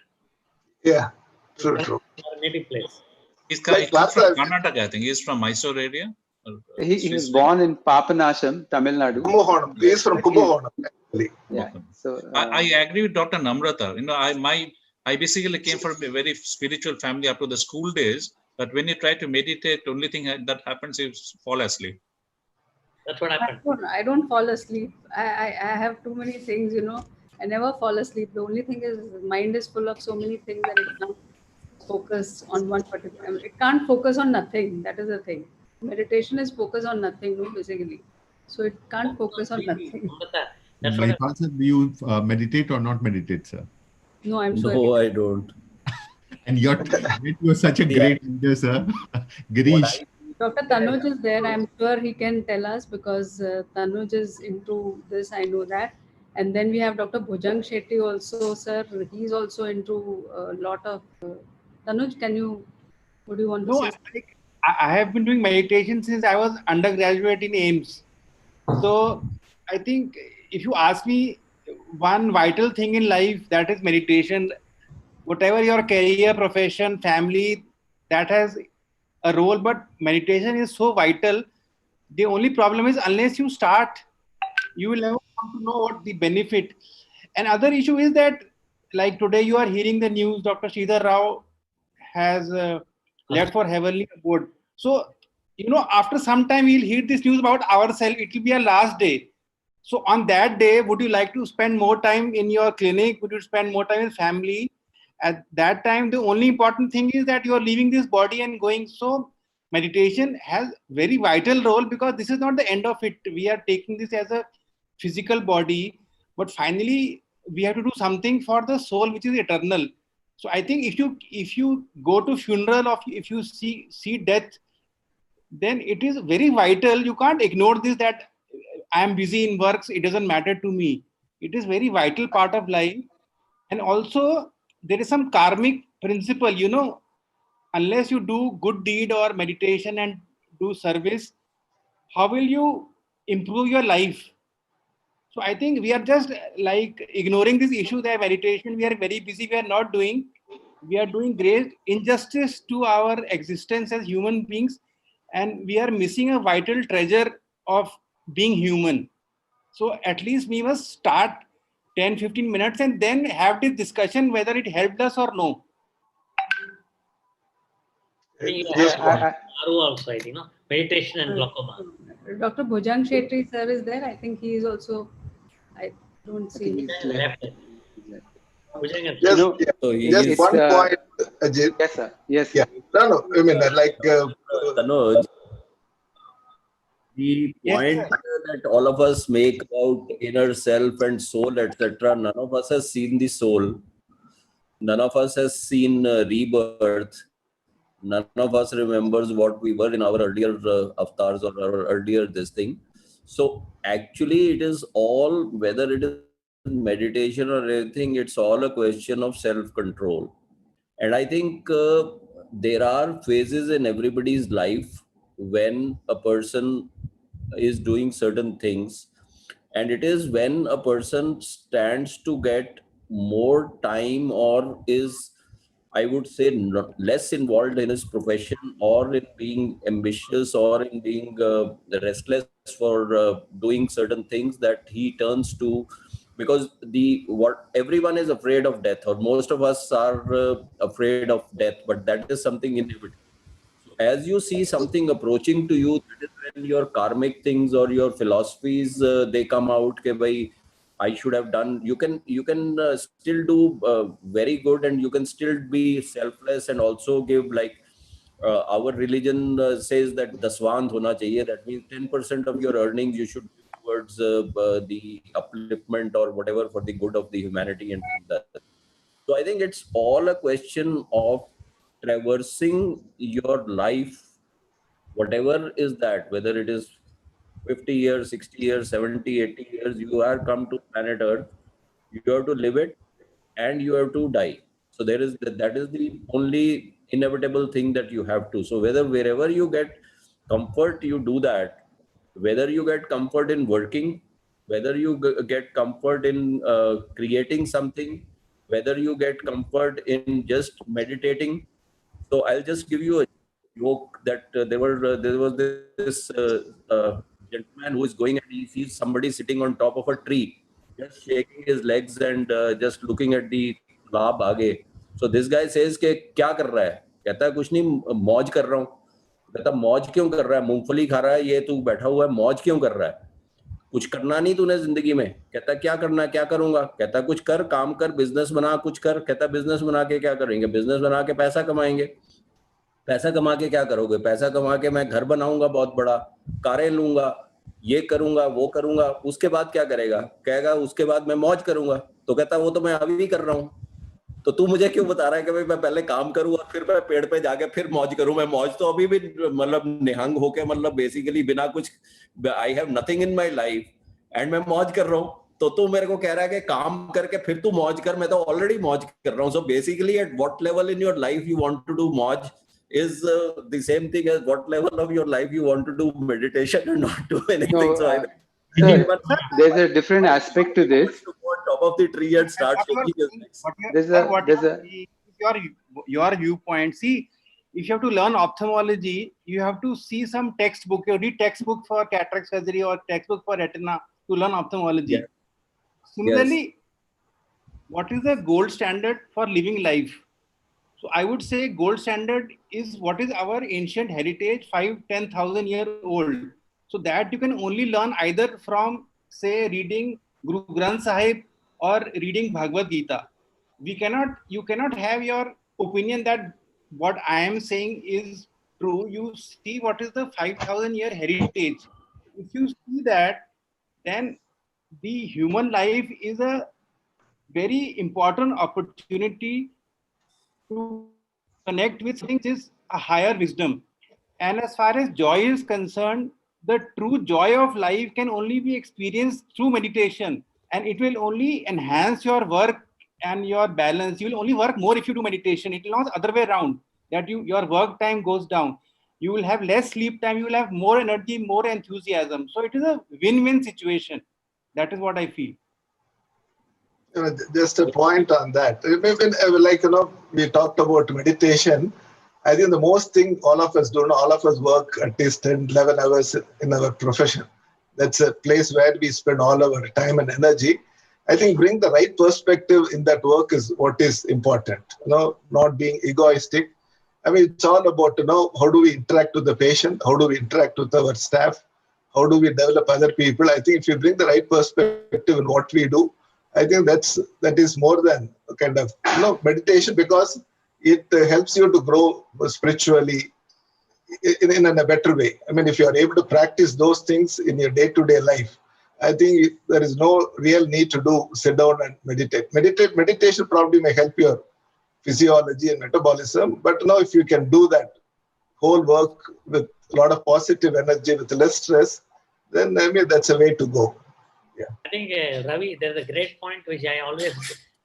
Q: Yeah, true.
A: Our native place.
G: He comes from Karnataka, I think. He's from Mysore area.
E: He was born in Papanasham, Tamil Nadu.
Q: Kumbakonam. He is from Kumbakonam, actually.
E: Yeah. So
G: I agree with Dr. Namrata. I basically came from a very spiritual family up to the school days. But when you try to meditate, only thing that happens is fall asleep.
A: That's what happened.
B: I don't fall asleep. I have too many things, you know. I never fall asleep. The only thing is mind is full of so many things that it can't focus on one particular. I mean, it can't focus on nothing. That is the thing. Meditation is focus on nothing, no, basically. So it can't focus on nothing.
A: That's what
H: Bypass, do you meditate or not meditate, sir?
B: No, I'm
C: No,
B: sorry.
C: I don't.
H: And you're such a great leader, sir. Girish.
B: Dr. Tanuj is there. I'm sure he can tell us because Tanuj is into this. I know that. And then we have Dr. Bhujang Shetty also, sir. He's also into a lot of. Tanuj, what do you want to
U: No,
B: say?
U: I have been doing meditation since I was undergraduate in AIMS. So I think if you ask me one vital thing in life, that is meditation. Whatever your career, profession, family, that has a role, but meditation is so vital. The only problem is unless you start, you will never come to know what the benefit. And other issue is that, like today you are hearing the news, Dr. Sridhar Rao has left for heavenly abode. So, you know, after some time we'll hear this news about ourselves. It will be our last day. So on that day, would you like to spend more time in your clinic? Would you spend more time with family? At that time, the only important thing is that you are leaving this body and going. So meditation has very vital role because this is not the end of it. We are taking this as a physical body, but finally we have to do something for the soul, which is eternal. So I think if you go to funeral or if you see death, then it is very vital. You can't ignore this that I am busy in works. It doesn't matter to me. It is very vital part of life. And also there is some karmic principle, you know, unless you do good deed or meditation and do service, how will you improve your life? So I think we are just like ignoring this issue that meditation, we are very busy, we are not doing. We are doing great injustice to our existence as human beings, and we are missing a vital treasure of being human. So at least we must start 10-15 minutes and then have this discussion whether it helped us or no.
A: I think you have Aru also, I think, no? Meditation and glaucoma.
B: Dr. Bhujang Shetty, sir, is there. I think he is also. I don't see him.
A: Left.
Q: Yes,
C: So
Q: just one point, Ajit.
E: Yes, sir. Yes.
Q: Yeah. No. I mean, like.
C: Tanuj, the point that all of us make about inner self and soul, etc., none of us has seen the soul. None of us has seen rebirth. None of us remembers what we were in our earlier avatars or our earlier this thing. So actually, it is all, whether it is meditation or anything, it's all a question of self-control. And I think there are phases in everybody's life when a person is doing certain things, and it is when a person stands to get more time or is, I would say, less involved in his profession or in being ambitious or in being restless for doing certain things, that he turns to, because what everyone is afraid of death, or most of us are afraid of death, but that is something inevitable. So as you see something approaching to you, that is when your karmic things or your philosophies they come out. Ke bhai, I should have done. You can still do very good, and you can still be selfless and also give, like our religion says that daswant hona chahiye. That means 10% of your earnings you should give towards the upliftment or whatever for the good of the humanity and that. So I think it's all a question of traversing your life, whatever is that, whether it is 50 years, 60 years, 70, 80 years, you are come to planet Earth, you have to live it and you have to die. So that is the only inevitable thing that you have to. So wherever you get comfort, you do that. Whether you get comfort in working, whether you get comfort in creating something, whether you get comfort in just meditating. So I'll just give you a joke that there was this gentleman who is going and he sees somebody sitting on top of a tree, just shaking his legs and just looking at the lab aage. So this guy says, "Ke kya kar raha hai?" कहता है कुछ नहीं, मौज कर रहा हूँ। कहता मौज क्यों कर रहा है, मूंगफली खा रहा है, ये तू बैठा हुआ है, मौज क्यों कर रहा है, कुछ करना नहीं तूने जिंदगी में। कहता क्या करना है, क्या करूंगा। कहता कुछ कर, काम कर, बिजनेस बना, कुछ कर। कहता बिजनेस बना के क्या करेंगे, बिजनेस बना के पैसा कमाएंगे। पैसा कमा के क्या करोगे, पैसा कमा के मैं घर बनाऊंगा बहुत बड़ा, कारें लूंगा, ये करूंगा, वो करूंगा। उसके बाद क्या करेगा, कहेगा उसके बाद मैं मौज करूंगा। तो कहता वो तो मैं अभी भी कर रहा हूँ, तो तू मुझे क्यों बता रहा है कि भाई मैं पहले काम करूं और फिर मैं पेड़ पे जाके फिर मौज करूं। मैं मौज तो अभी भी मतलब निहंग होके, मतलब बेसिकली बिना कुछ, I have nothing in my life and मैं मौज कर रहा हूं। तो तू मेरे को कह रहा है कि काम करके फिर तू मौज कर, मैं तो ऑलरेडी मौज कर रहा हूं। So basically at what level in your life you want to do मौज is the same thing as what level of your life you want to do meditation and not do anything.
E: No,
C: So
E: sir, there's a different aspect to this.
C: to go on top of the tree and start shaking his legs.
U: Your viewpoint. See, if you have to learn ophthalmology, you have to see some textbook. You read textbook for cataract surgery or textbook for retina to learn ophthalmology.
C: Yeah.
U: Similarly, what is the gold standard for living life? So I would say gold standard is what is our ancient heritage, 5,000-10,000 year old. So that you can only learn either from, say, reading Guru Granth Sahib or reading Bhagavad Gita. You cannot have your opinion that what I am saying is true. You see what is the 5,000 year heritage. If you see that, then the human life is a very important opportunity to connect with things is a higher wisdom. And as far as joy is concerned, the true joy of life can only be experienced through meditation, and it will only enhance your work and your balance. You will only work more if you do meditation. It will not other way around, that your work time goes down. You will have less sleep time, you will have more energy, more enthusiasm. So it is a win-win situation. That is what I feel.
Q: Just a point on that. Like, we talked about meditation. I think the most thing all of us do, all of us work at least 10, 11 hours in our profession. That's a place where we spend all our time and energy. I think bring the right perspective in that work is what is important. Not being egoistic. I mean, it's all about, how do we interact with the patient? How do we interact with our staff? How do we develop other people? I think if you bring the right perspective in what we do, I think that is more than a kind of meditation, because it helps you to grow spiritually in a better way. I mean, if you are able to practice those things in your day-to-day life, I think there is no real need to sit down and meditate. Meditation probably may help your physiology and metabolism, but now if you can do that whole work with a lot of positive energy, with less stress, then I mean that's a way to go.
A: I think, Ravi, there's a great point which I always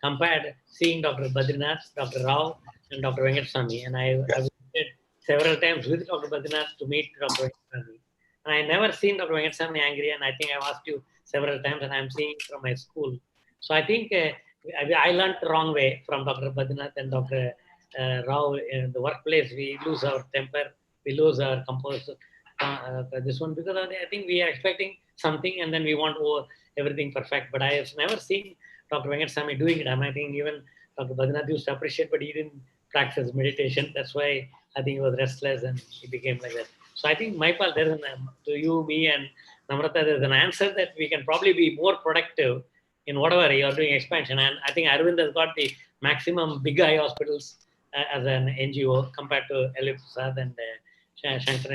A: compared seeing Dr. Badrinath, Dr. Rao, and Dr. Venkateswamy. And I visited several times with Dr. Badrinath to meet Dr. Venkateswamy. And I never seen Dr. Venkateswamy angry, and I think I've asked you several times, and I'm seeing it from my school. So I think I learned the wrong way from Dr. Badrinath and Dr. Rao. In the workplace, we lose our temper, we lose our composure. This one, because I think we are expecting something and then we want everything perfect. But I have never seen Dr. Venkateswamy doing it. I think even Dr. Badrinath used to appreciate, but he didn't practice meditation. That's why I think he was restless and he became like that. So I think, Maipal, there's to you, me, and Namrata, there's an answer that we can probably be more productive in whatever you're doing expansion. And I think Arvind has got the maximum big eye hospitals as an NGO compared to Elif Prasad and Shankar,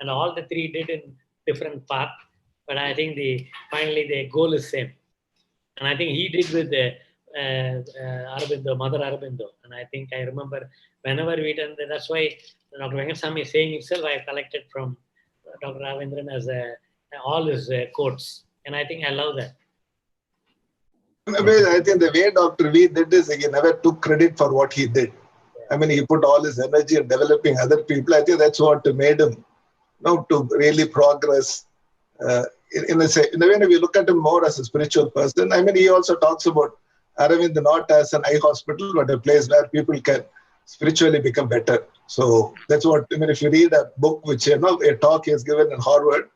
A: and all the three did in different path. But I think finally the goal is same. And I think he did with the Aurobindo, Mother Aurobindo. And I think I remember whenever we done that, that's why Dr. Venkateswamy is saying himself, I collected from Dr. Ravindran as all his quotes. And I think I love that.
Q: I think the way Dr. V did is he never took credit for what he did. I mean, he put all his energy in developing other people. I think that's what made him to really progress. In a way, we look at him more as a spiritual person. I mean, he also talks about Aravind not as an eye hospital, but a place where people can spiritually become better. So that's what, I mean, if you read a book, which, a talk he has given in Harvard,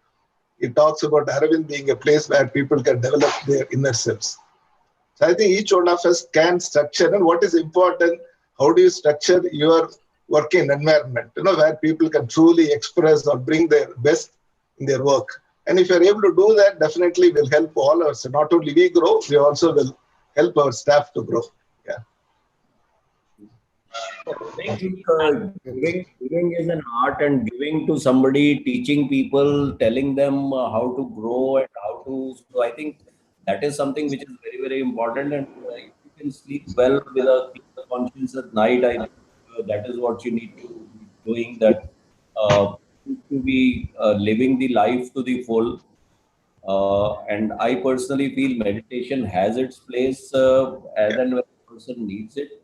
Q: it talks about Aravind being a place where people can develop their inner selves. So I think each one of us can structure. And what is important, how do you structure your working environment, where people can truly express or bring their best in their work. And if you're able to do that, definitely will help all of us. Not only we grow, we also will help our staff to grow. Yeah.
C: I think giving is an art, and giving to somebody, teaching people, telling them how to grow and how to. So I think that is something which is very, very important. And if you can sleep well with a clear conscience at night, I think that is what you need to be doing. That to be living the life to the full. And I personally feel meditation has its place as and when a person needs it.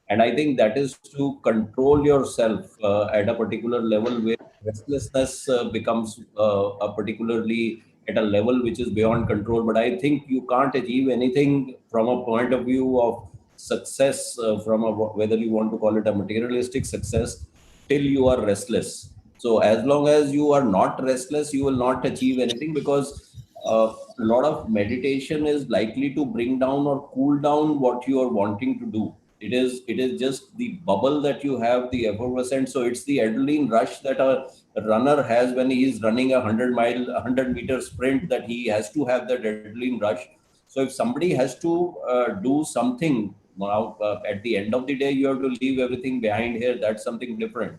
C: And I think that is to control yourself at a particular level where restlessness becomes a particularly at a level which is beyond control. But I think you can't achieve anything from a point of view of success, whether you want to call it a materialistic success, till you are restless. So as long as you are not restless, you will not achieve anything, because a lot of meditation is likely to bring down or cool down what you are wanting to do. It is just the bubble that you have, the effervescent. So it's the adrenaline rush that a runner has when he is running a 100-meter sprint, that he has to have that adrenaline rush. So if somebody has to do something now, at the end of the day, you have to leave everything behind here. That's something different.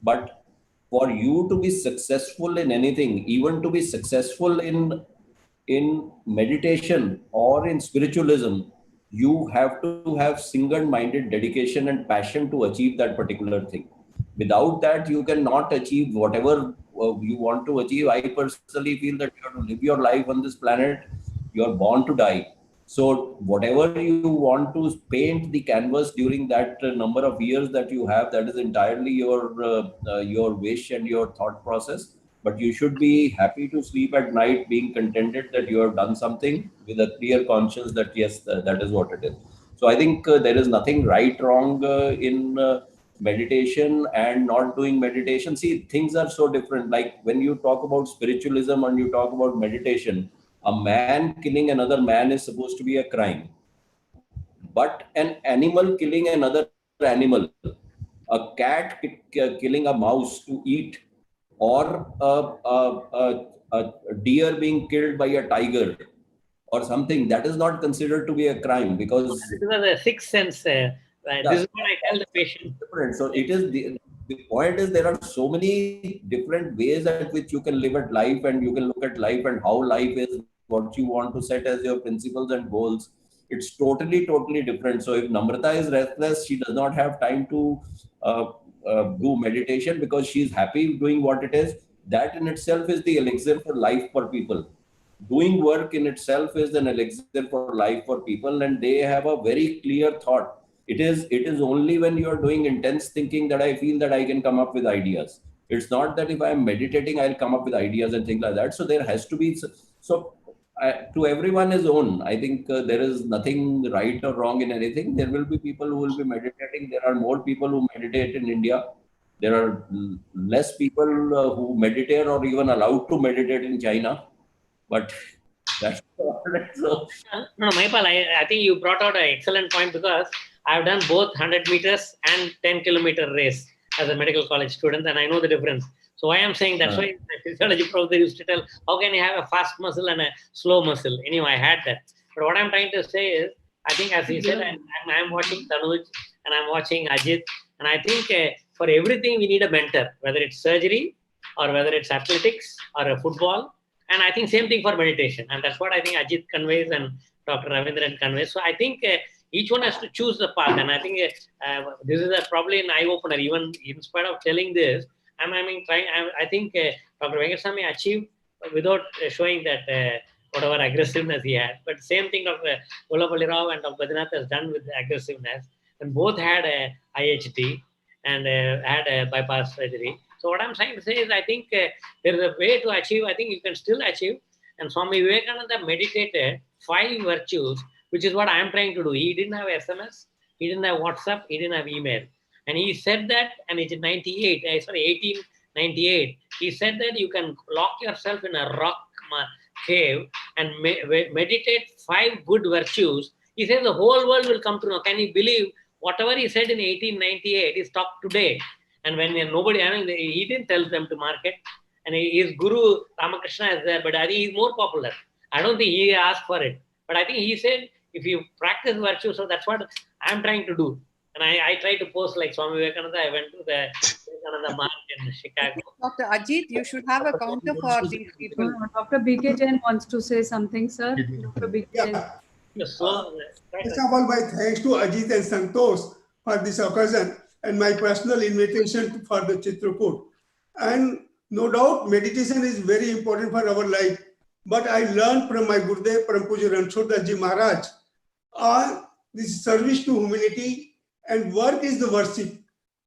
C: But for you to be successful in anything, even to be successful in meditation or in spiritualism, you have to have single-minded dedication and passion to achieve that particular thing. Without that, you cannot achieve whatever you want to achieve. I personally feel that you have to live your life on this planet. You are born to die. So whatever you want to paint the canvas during that number of years that you have, that is entirely your wish and your thought process. But you should be happy to sleep at night, being contented that you have done something with a clear conscience that yes, that is what it is. So I think there is nothing right, wrong in meditation and not doing meditation. See, things are so different. Like when you talk about spiritualism and you talk about meditation, a man killing another man is supposed to be a crime. But an animal killing another animal, a cat killing a mouse to eat, or a deer being killed by a tiger or something, that is not considered to be a crime, because
A: This was a sixth sense. This is what I tell the patient.
C: Different. So it is the point is, there are so many different ways at which you can live at life, and you can look at life and how life is, what you want to set as your principles and goals. It's totally different. So if Namrata is restless, she does not have time to do meditation because she's happy doing what it is. That in itself is the elixir for life for people. Doing work in itself is an elixir for life for people, and they have a very clear thought. It is only when you are doing intense thinking that I feel that I can come up with ideas. It's not that if I am meditating, I'll come up with ideas and things like that. So there has to be, to everyone his own. I think there is nothing right or wrong in anything. There will be people who will be meditating. There are more people who meditate in India. There are less people who meditate or even allowed to meditate in China. But that's so.
A: No, Maipal, I think you brought out an excellent point, because I've done both 100 meters and 10-kilometer race as a medical college student, and I know the difference. So why I'm saying that's why my physiology professor used to tell, how can you have a fast muscle and a slow muscle? Anyway, I had that. But what I'm trying to say is, I think as he said, I'm watching Tanuj and I'm watching Ajit, and I think for everything we need a mentor, whether it's surgery or whether it's athletics or a football. And I think same thing for meditation. And that's what I think Ajit conveys and Dr. Ravindran conveys. So I think each one has to choose the path. And I think this is probably an eye-opener. Even in spite of telling this, I think Dr. Venkateswamy achieved without showing that whatever aggressiveness he had. But same thing Dr. Golapalli Rao and Dr. Badrinath has done with aggressiveness. And both had a IHT and had a bypass surgery. So what I'm trying to say is, I think there is a way to achieve. I think you can still achieve. And Swami Vivekananda meditated 5 virtues, which is what I am trying to do. He didn't have SMS, he didn't have WhatsApp, he didn't have email. And he said that, and it's in 1898, he said that you can lock yourself in a rock cave and meditate 5 good virtues. He says the whole world will come to know. Can you believe whatever he said in 1898 is talked today? And when nobody, I mean, he didn't tell them to market. And his Guru Ramakrishna is there, but I think he's more popular. I don't think he asked for it. But I think he said, if you practice virtue, so that's what I'm trying to do. And I try to post like Swami Vivekananda. I went to the Vivekananda Mark in Chicago.
D: Dr. Ajit, you should have a counter for these people.
B: Dr. B.K. Jain wants to say something, sir. Dr. B.K. Jain.
A: So,
J: first of all, my thanks to Ajit and Santosh for this occasion and my personal invitation for the Chitrakoot. And no doubt, meditation is very important for our life. But I learned from my Gurudev, Param Pujya Ranchhodar Ji Maharaj, this service to humanity and work is the worship.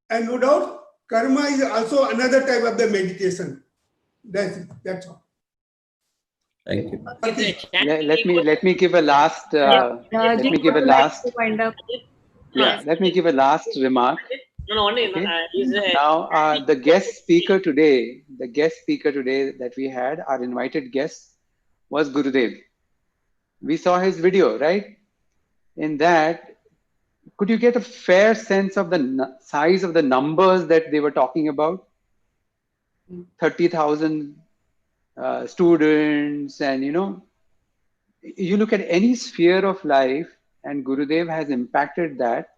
J: And no doubt, karma is also another type of the meditation. That's all.
C: Thank you.
E: Let me give a last. Let me give a last. Yeah, let me give a last remark. Now, the guest speaker today that we had, our invited guest, was Gurudev. We saw his video, right? In that, could you get a fair sense of the size of the numbers that they were talking about? 30,000 students, and you look at any sphere of life, and Gurudev has impacted that,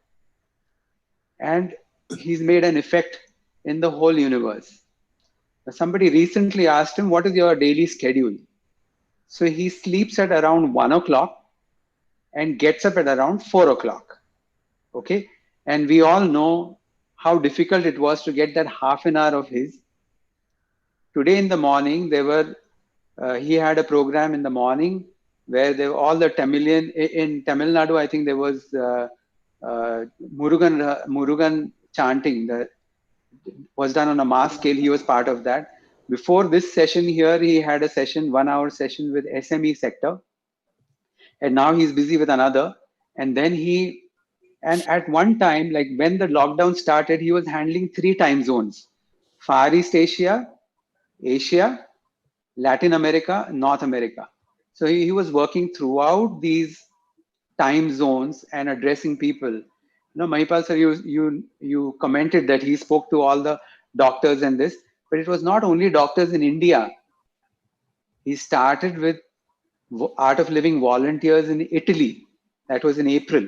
E: and he's made an effect in the whole universe. Somebody recently asked him, what is your daily schedule? So he sleeps at around 1 o'clock and gets up at around 4 o'clock. Okay. And we all know how difficult it was to get that half an hour of his. Today in the morning, he had a program in the morning where there were all the Tamilian, in Tamil Nadu, I think there was Murugan chanting that was done on a mass scale. He was part of that. Before this session here, he had a session, 1 hour session with SME sector. And now he's busy with another. And then and at one time, like when the lockdown started, he was handling 3 time zones: Far East Asia, Asia, Latin America, North America. So he was working throughout these time zones and addressing people. Mahipal sir, you commented that he spoke to all the doctors and this, but it was not only doctors in India. He started with Art of Living volunteers in Italy. That was in April.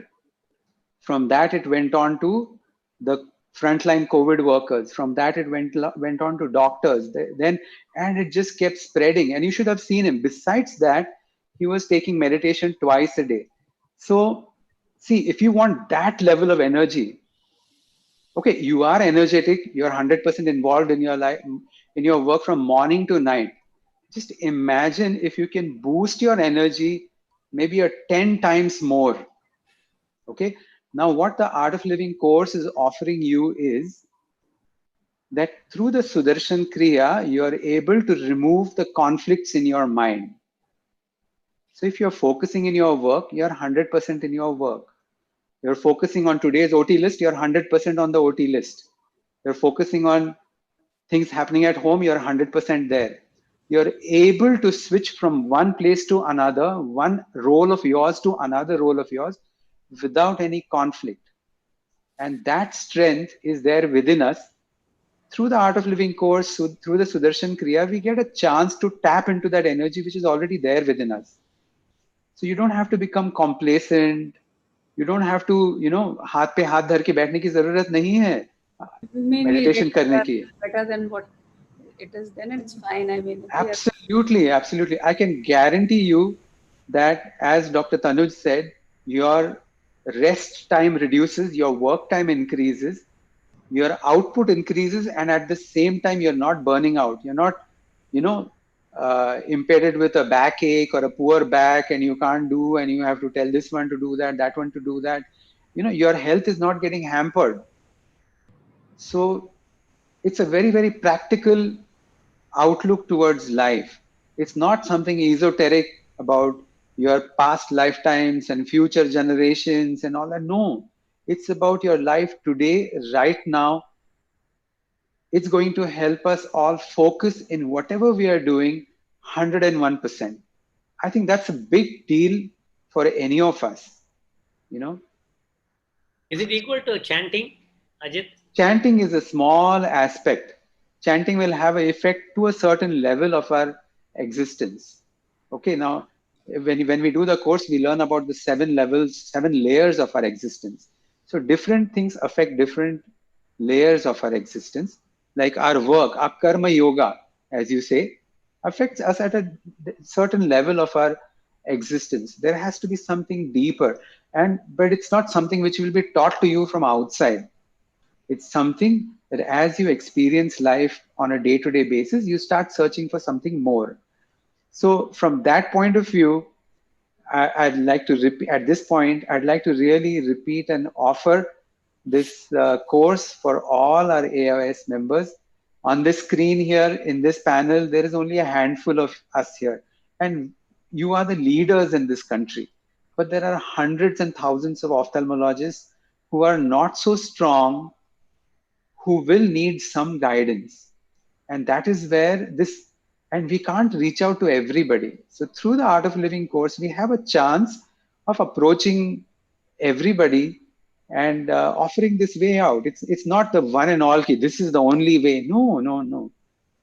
E: From that, it went on to the frontline COVID workers. From that, it went on to doctors. And it just kept spreading. And you should have seen him. Besides that, he was taking meditation twice a day. So, see, if you want that level of energy, okay, you are energetic, you're 100% involved in your life, in your work from morning to night. Just imagine if you can boost your energy maybe 10 times more. Okay. Now, what the Art of Living course is offering you is that through the Sudarshan Kriya, you're able to remove the conflicts in your mind. So if you're focusing in your work, you're 100% in your work. You're focusing on today's OT list, you're 100% on the OT list. You're focusing on things happening at home, you're 100% there. You're able to switch from one place to another, one role of yours to another role of yours without any conflict. And that strength is there within us. Through the Art of Living course, through the Sudarshan Kriya, we get a chance to tap into that energy which is already there within us. So you don't have to become complacent. You don't have to, हाथ पे हाथ धर के बैठने की जरूरत नहीं है. Meditation करने की.
B: Better than what it is, then it's fine. I mean,
E: absolutely. I can guarantee you that, as Dr. Tanuj said, your rest time reduces, your work time increases, your output increases, and at the same time, you're not burning out. You're not, impeded with a backache or a poor back, and you can't do, and you have to tell this one to do that one to do that. Your health is not getting hampered. So it's a very, very practical outlook towards life. It's not something esoteric about your past lifetimes and future generations and all that. No, it's about your life today, right now. It's going to help us all focus in whatever we are doing 101%. I think that's a big deal for any of us,
A: Is it equal to chanting, Ajit?
E: chanting is a small aspect. Chanting will have an effect to a certain level of our existence. Okay, now when we do the course, we learn about the 7 levels, 7 layers of our existence. So different things affect different layers of our existence. Like our work, our karma yoga, as you say, affects us at a certain level of our existence. There has to be something deeper, but it's not something which will be taught to you from outside. It's something that as you experience life on a day-to-day basis, you start searching for something more. So from that point of view, I'd like to repeat at this point, I'd like to really repeat and offer this course for all our AIOS members. On this screen here, in this panel, there is only a handful of us here. And you are the leaders in this country. But there are hundreds and thousands of ophthalmologists who are not so strong, who will need some guidance. And that is where this, and we can't reach out to everybody. So through the Art of Living course, we have a chance of approaching everybody and offering this way out. It's not the one and all key. This is the only way. No, no, no.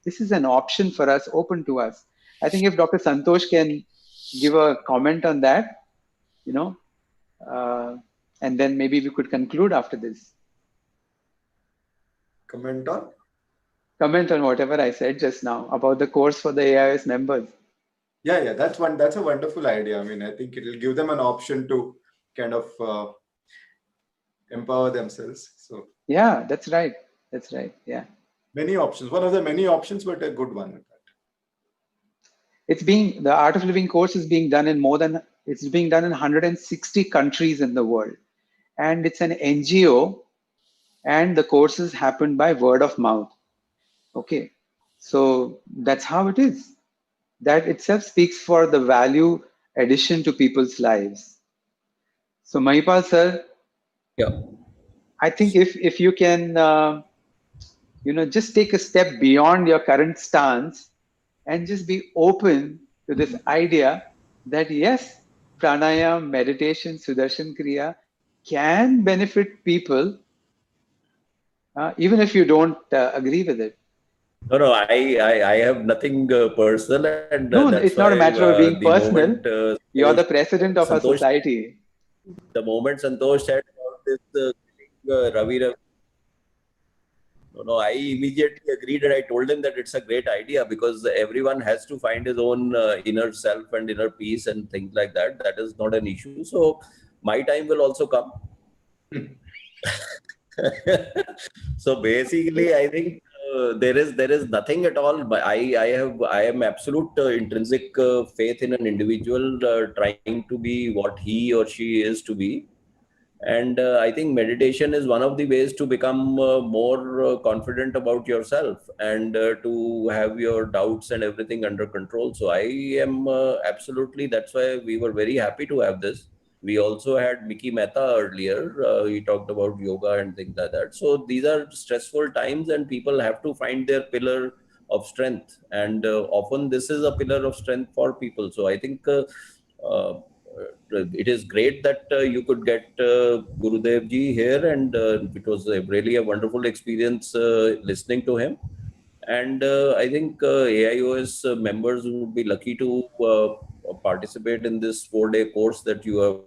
E: This is an option for us, open to us. I think if Dr. Santosh can give a comment on that, you know, and then maybe we could conclude after this.
I: Comment on?
E: Comment on whatever I said just now about the course for the AIOS members.
I: Yeah, that's a wonderful idea. I mean, I think it will give them an option to kind of empower themselves. So
E: yeah, that's right. That's right. Yeah.
I: Many options. One of the many options, but a good one.
E: The Art of Living course is being done in it's being done in 160 countries in the world. And it's an NGO, and the courses happen by word of mouth. Okay. So that's how it is. That itself speaks for the value addition to people's lives. So Mahipal sir,
C: yeah,
E: I think if you can, just take a step beyond your current stance and just be open to this idea that yes, pranayam, meditation, Sudarshan Kriya can benefit people, even if you don't agree with it.
C: No, I have nothing personal, and
E: No,
C: that's
E: it's
C: why
E: not a matter of being
C: the
E: personal.
C: moment
E: You're the president of our
C: Santosh,
E: society.
C: the moment Santosh said about this Ravi, no, I immediately agreed, and I told him that it's a great idea because everyone has to find his own inner self and inner peace and things like that. That is not an issue. So my time will also come. So basically, I think there is nothing at all. But I am absolute intrinsic faith in an individual trying to be what he or she is to be. And I think meditation is one of the ways to become more confident about yourself and to have your doubts and everything under control. So I am absolutely, that's why we were very happy to have this. We also had Mickey Mehta earlier. He talked about yoga and things like that. So these are stressful times and people have to find their pillar of strength. And often this is a pillar of strength for people. So I think it is great that you could get Gurudev ji here, and it was really a wonderful experience listening to him. And I think AIOS members would be lucky to participate in this 4-day course that you have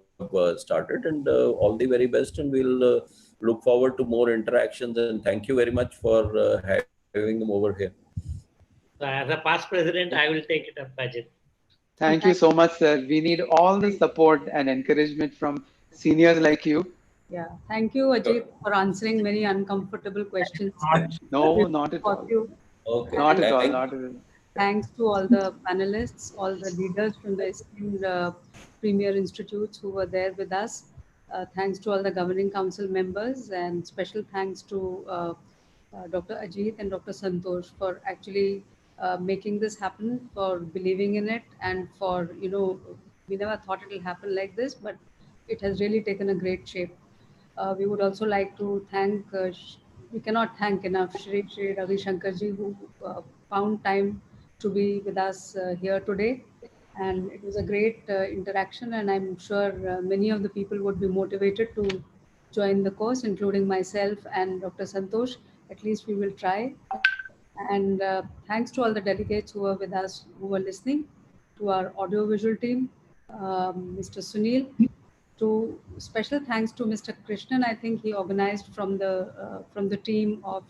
C: started. And all the very best, and we'll look forward to more interactions. And thank you very much for having them over here.
A: So as a past president, I will take it up, Ajit.
E: Thank you so much, sir. We need all the support and encouragement from seniors like you.
B: Yeah, thank you, Ajit, for answering many uncomfortable questions.
E: No, not at all.
C: Okay.
E: Not at all. Not at all.
B: Thanks to all the panelists, all the leaders from the esteemed premier institutes who were there with us. Thanks to all the governing council members, and special thanks to Dr. Ajit and Dr. Santosh for actually making this happen, for believing in it, and for, we never thought it will happen like this, but it has really taken a great shape. We would also like to thank, we cannot thank enough Shri Ravi Shankar ji, who found time to be with us here today. And it was a great interaction, and I'm sure many of the people would be motivated to join the course, including myself and Dr. Santosh. At least we will try. And thanks to all the delegates who were with us, who were listening, to our audiovisual team, Mr. Sunil, to special thanks to Mr. Krishnan. I think he organized from the team of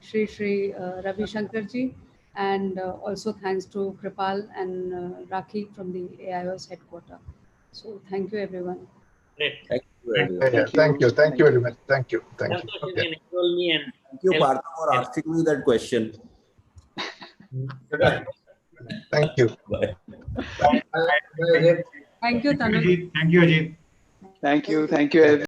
B: Shri Ravi Shankar ji, and also thanks to Kripal and Rakhi from the AIOS headquarters. So thank you, everyone.
A: Great.
C: Thank you, everyone.
Q: Thank you very much. Thank you.
A: Santosh, you can enroll me and
C: Thank you, Partha, for asking me that question.
Q: Thank you.
C: Bye.
B: Thank you, Tanu.
V: Thank you, Ajit.
E: Thank you. Thank you, everyone.